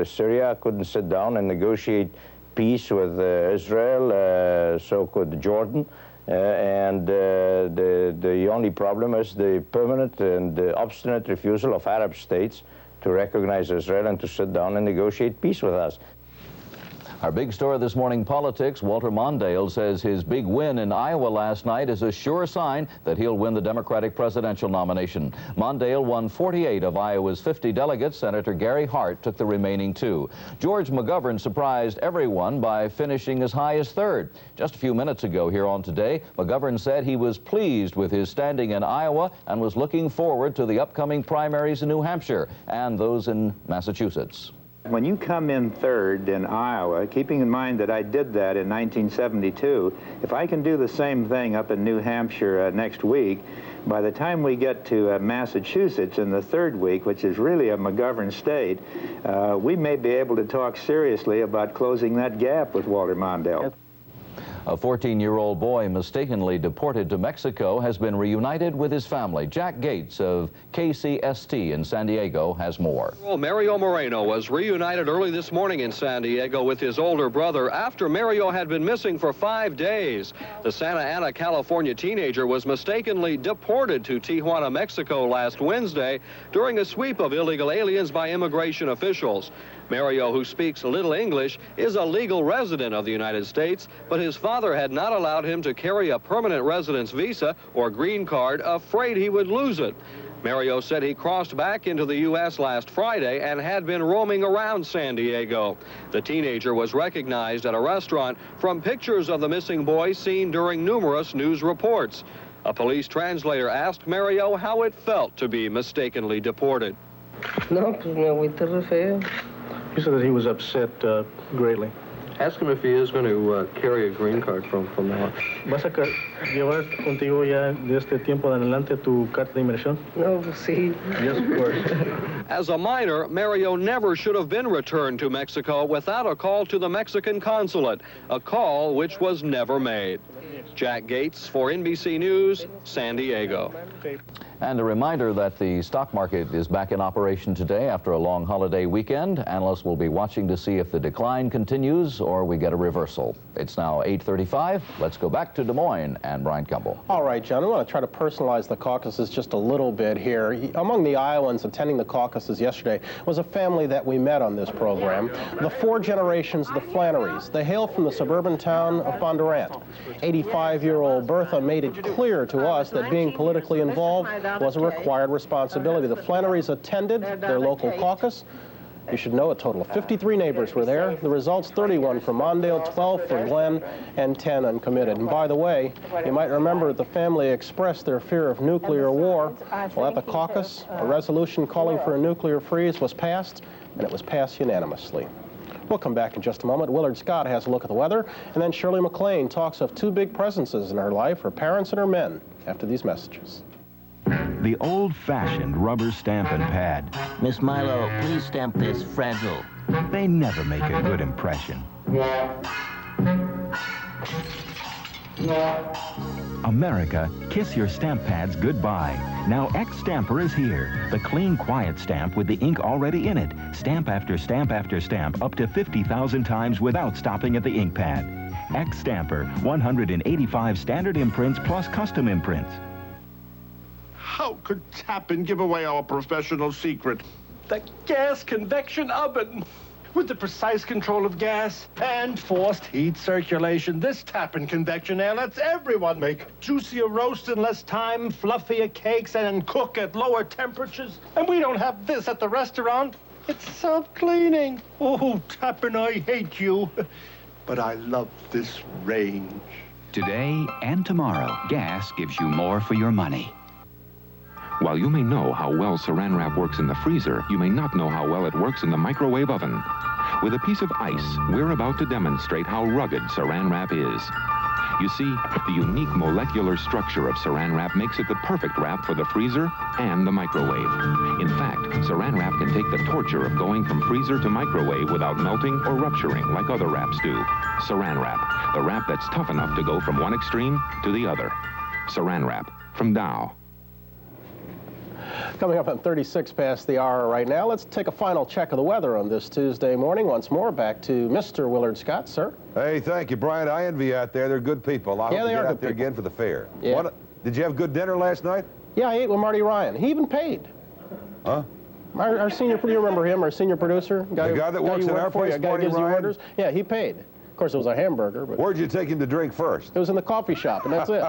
[SPEAKER 22] Syria couldn't sit down and negotiate peace with Israel, so could Jordan. The only problem is the permanent and the obstinate refusal of Arab states to recognize Israel and to sit down and negotiate peace with us.
[SPEAKER 18] Our big story this morning, politics. Walter Mondale says his big win in Iowa last night is a sure sign that he'll win the Democratic presidential nomination. Mondale won 48 of Iowa's 50 delegates. Senator Gary Hart took the remaining 2. George McGovern surprised everyone by finishing as high as 3rd. Just a few minutes ago here on Today, McGovern said he was pleased with his standing in Iowa and was looking forward to the upcoming primaries in New Hampshire and those in Massachusetts.
[SPEAKER 23] When you come in 3rd in Iowa, keeping in mind that I did that in 1972, if I can do the same thing up in New Hampshire next week, by the time we get to Massachusetts in the 3rd week, which is really a McGovern state, we may be able to talk seriously about closing that gap with Walter Mondale.
[SPEAKER 18] A 14-year-old boy mistakenly deported to Mexico has been reunited with his family. Jack Gates of KCST in San Diego has more.
[SPEAKER 24] Mario Moreno was reunited early this morning in San Diego with his older brother after Mario had been missing for 5 days. The Santa Ana, California teenager was mistakenly deported to Tijuana, Mexico last Wednesday during a sweep of illegal aliens by immigration officials. Mario, who speaks little English, is a legal resident of the United States, but his father had not allowed him to carry a permanent residence visa or green card, afraid he would lose it. Mario said he crossed back into the U.S. last Friday and had been roaming around San Diego. The teenager was recognized at a restaurant from pictures of the missing boy seen during numerous news reports. A police translator asked Mario how it felt to be mistakenly deported.
[SPEAKER 4] No, pues me agüité re feo.
[SPEAKER 3] He said that he was upset greatly.
[SPEAKER 24] Ask him if he is going to carry a green card from now on.
[SPEAKER 4] ¿Vas a llevar contigo ya de este tiempo en adelante tu carta de inmigración? No, pues sí.
[SPEAKER 3] Yes, of course.
[SPEAKER 24] As a minor, Mario never should have been returned to Mexico without a call to the Mexican consulate, a call which was never made. Jack Gates for NBC News, San Diego.
[SPEAKER 18] And a reminder that the stock market is back in operation today after a long holiday weekend. Analysts will be watching to see if the decline continues or we get a reversal. It's now 8:35. Let's go back to Des Moines and Brian Campbell.
[SPEAKER 3] All right, John, we want to try to personalize the caucuses just a little bit here. Among the Iowans attending the caucuses yesterday was a family that we met on this program. The four generations of the Flannerys. They hail from the suburban town of Bondurant. 85-year-old Bertha made it clear to us that being politically involved was a required responsibility. The Flannerys attended their local caucus. You should know a total of 53 neighbors were there. The results, 31 for Mondale, 12 for Glenn, and 10 uncommitted. And by the way, you might remember the family expressed their fear of nuclear war. Well, at the caucus, a resolution calling for a nuclear freeze was passed, and it was passed unanimously. We'll come back in just a moment. Willard Scott has a look at the weather, and then Shirley MacLaine talks of two big presences in her life, her parents and her men, after these messages.
[SPEAKER 6] The old-fashioned rubber stamp and pad.
[SPEAKER 7] Miss Milo, please stamp this fragile.
[SPEAKER 6] They never make a good impression. America, kiss your stamp pads goodbye. Now X-Stamper is here. The clean, quiet stamp with the ink already in it. Stamp after stamp after stamp up to 50,000 times without stopping at the ink pad. X-Stamper, 185 standard imprints plus custom imprints.
[SPEAKER 8] How could Tappan give away our professional secret?
[SPEAKER 14] The gas convection oven. With the precise control of gas and forced heat circulation, this Tappan convection air lets everyone make juicier roast in less time, fluffier cakes, and cook at lower temperatures. And we don't have this at the restaurant. It's self-cleaning. Oh, Tappan, I hate you. But I love this range.
[SPEAKER 19] Today and tomorrow, gas gives you more for your money. While you may know how well Saran Wrap works in the freezer, you may not know how well it works in the microwave oven. With a piece of ice, we're about to demonstrate how rugged Saran Wrap is. You see, the unique molecular structure of Saran Wrap makes it the perfect wrap for the freezer and the microwave. In fact, Saran Wrap can take the torture of going from freezer to microwave without melting or rupturing like other wraps do. Saran Wrap, the wrap that's tough enough to go from one extreme to the other. Saran Wrap from Dow.
[SPEAKER 3] Coming up on 36 past the hour right now, let's take a final check of the weather on this Tuesday morning. Once more, back to Mr. Willard Scott, sir.
[SPEAKER 25] Hey, thank you, Brian. I envy you out there. They're good people. I hope you get out there again for the fair.
[SPEAKER 3] Yeah.
[SPEAKER 25] Did you have good dinner last night?
[SPEAKER 3] Yeah, I ate with Marty Ryan. He even paid.
[SPEAKER 25] Huh?
[SPEAKER 3] Our senior, you remember him, our senior producer?
[SPEAKER 25] The guy that works in our place, Marty Ryan?
[SPEAKER 3] Yeah, he paid. Of course, it was a hamburger. But
[SPEAKER 25] where'd you take him to drink first?
[SPEAKER 3] It was in the coffee shop, and that's it.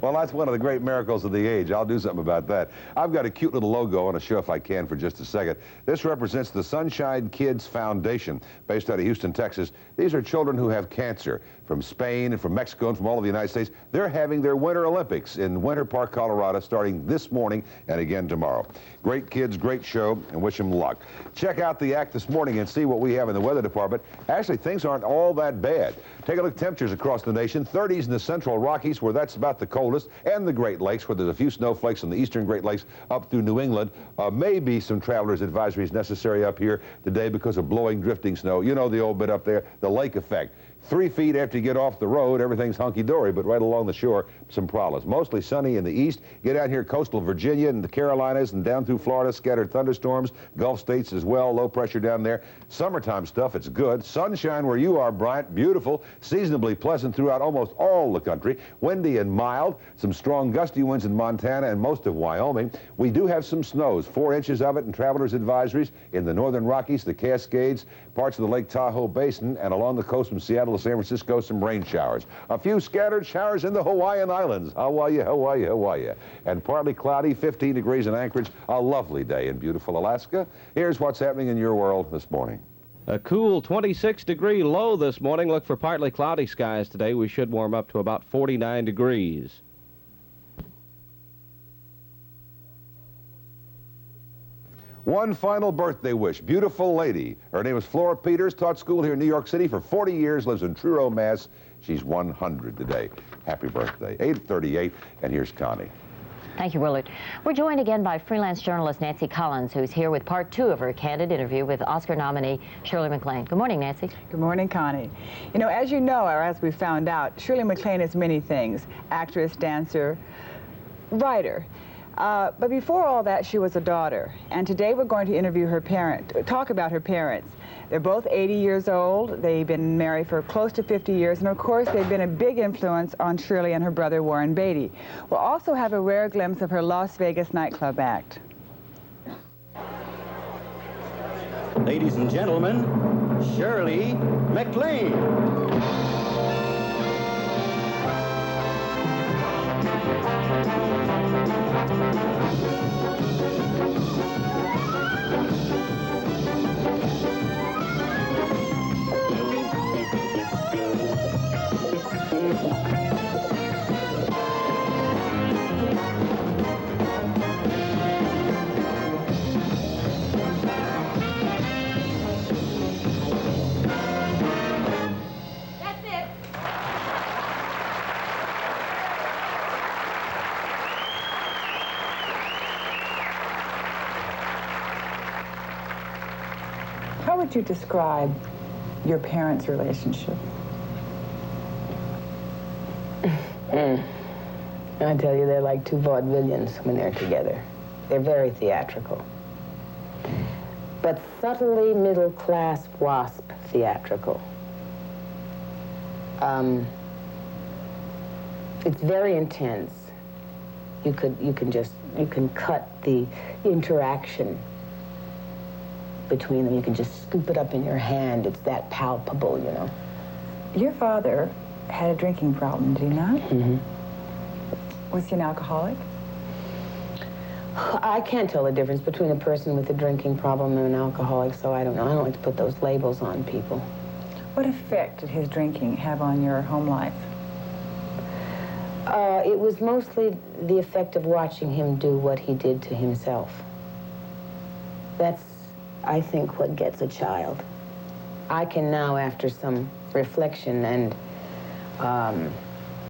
[SPEAKER 25] Well, that's one of the great miracles of the age. I'll do something about that. I've got a cute little logo I want to show if I can for just a second. This represents the Sunshine Kids Foundation, based out of Houston, Texas. These are children who have cancer from Spain and from Mexico and from all of the United States. They're having their Winter Olympics in Winter Park, Colorado, starting this morning and again tomorrow. Great kids, great show, and wish them luck. Check out the act this morning and see what we have in the weather department. Actually, things aren't all that bad. Take a look at temperatures across the nation. 30s in the central Rockies, where that's about the coldest, and the Great Lakes, where there's a few snowflakes in the eastern Great Lakes up through New England. Maybe some travelers' advisories necessary up here today because of blowing, drifting snow. You know the old bit up there, the lake effect. 3 feet after you get off the road, everything's hunky-dory, but right along the shore, some problems. Mostly sunny in the east. Get out here, coastal Virginia and the Carolinas and down through Florida, scattered thunderstorms, Gulf states as well, low pressure down there. Summertime stuff, it's good. Sunshine where you are, Bryant, beautiful, seasonably pleasant throughout almost all the country. Windy and mild, some strong gusty winds in Montana and most of Wyoming. We do have some snows, 4 inches of it in travelers' advisories in the northern Rockies, the Cascades, parts of the Lake Tahoe Basin, and along the coast from Seattle to San Francisco, some rain showers. A few scattered showers in the Hawaiian Islands. How are you, how are you, how are you? And partly cloudy, 15 degrees in Anchorage. A lovely day in beautiful Alaska. Here's what's happening in your world this morning.
[SPEAKER 1] A cool 26-degree low this morning. Look for partly cloudy skies today. We should warm up to about 49 degrees.
[SPEAKER 25] One final birthday wish. Beautiful lady. Her name is Flora Peters, taught school here in New York City for 40 years, lives in Truro, Mass. She's 100 today. Happy birthday. 8:38, and here's Connie.
[SPEAKER 15] Thank you, Willard. We're joined again by freelance journalist Nancy Collins, who's here with part 2 of her candid interview with Oscar nominee Shirley MacLaine. Good morning, Nancy.
[SPEAKER 2] Good morning, Connie. You know, as you know, or as we found out, Shirley MacLaine is many things: actress, dancer, writer. But before all that, she was a daughter. And today we're going to interview her talk about her parents. They're both 80 years old. They've been married for close to 50 years. And of course, they've been a big influence on Shirley and her brother, Warren Beatty. We'll also have a rare glimpse of her Las Vegas nightclub act.
[SPEAKER 9] Ladies and gentlemen, Shirley MacLaine.
[SPEAKER 2] How would you describe your parents' relationship?
[SPEAKER 10] I tell you, they're like two vaudevillians when they're together. They're very theatrical. But subtly middle-class wasp theatrical. It's very intense. You can cut the interaction between them. You can just scoop it up in your hand. It's that palpable, you know.
[SPEAKER 2] Your father had a drinking problem, did he not?
[SPEAKER 10] Mm-hmm.
[SPEAKER 2] Was he an alcoholic?
[SPEAKER 10] I can't tell the difference between a person with a drinking problem and an alcoholic, so I don't know. I don't like to put those labels on people.
[SPEAKER 2] What effect did his drinking have on your home life?
[SPEAKER 10] It was mostly the effect of watching him do what he did to himself. That's, I think, what gets a child. I can now, after some reflection and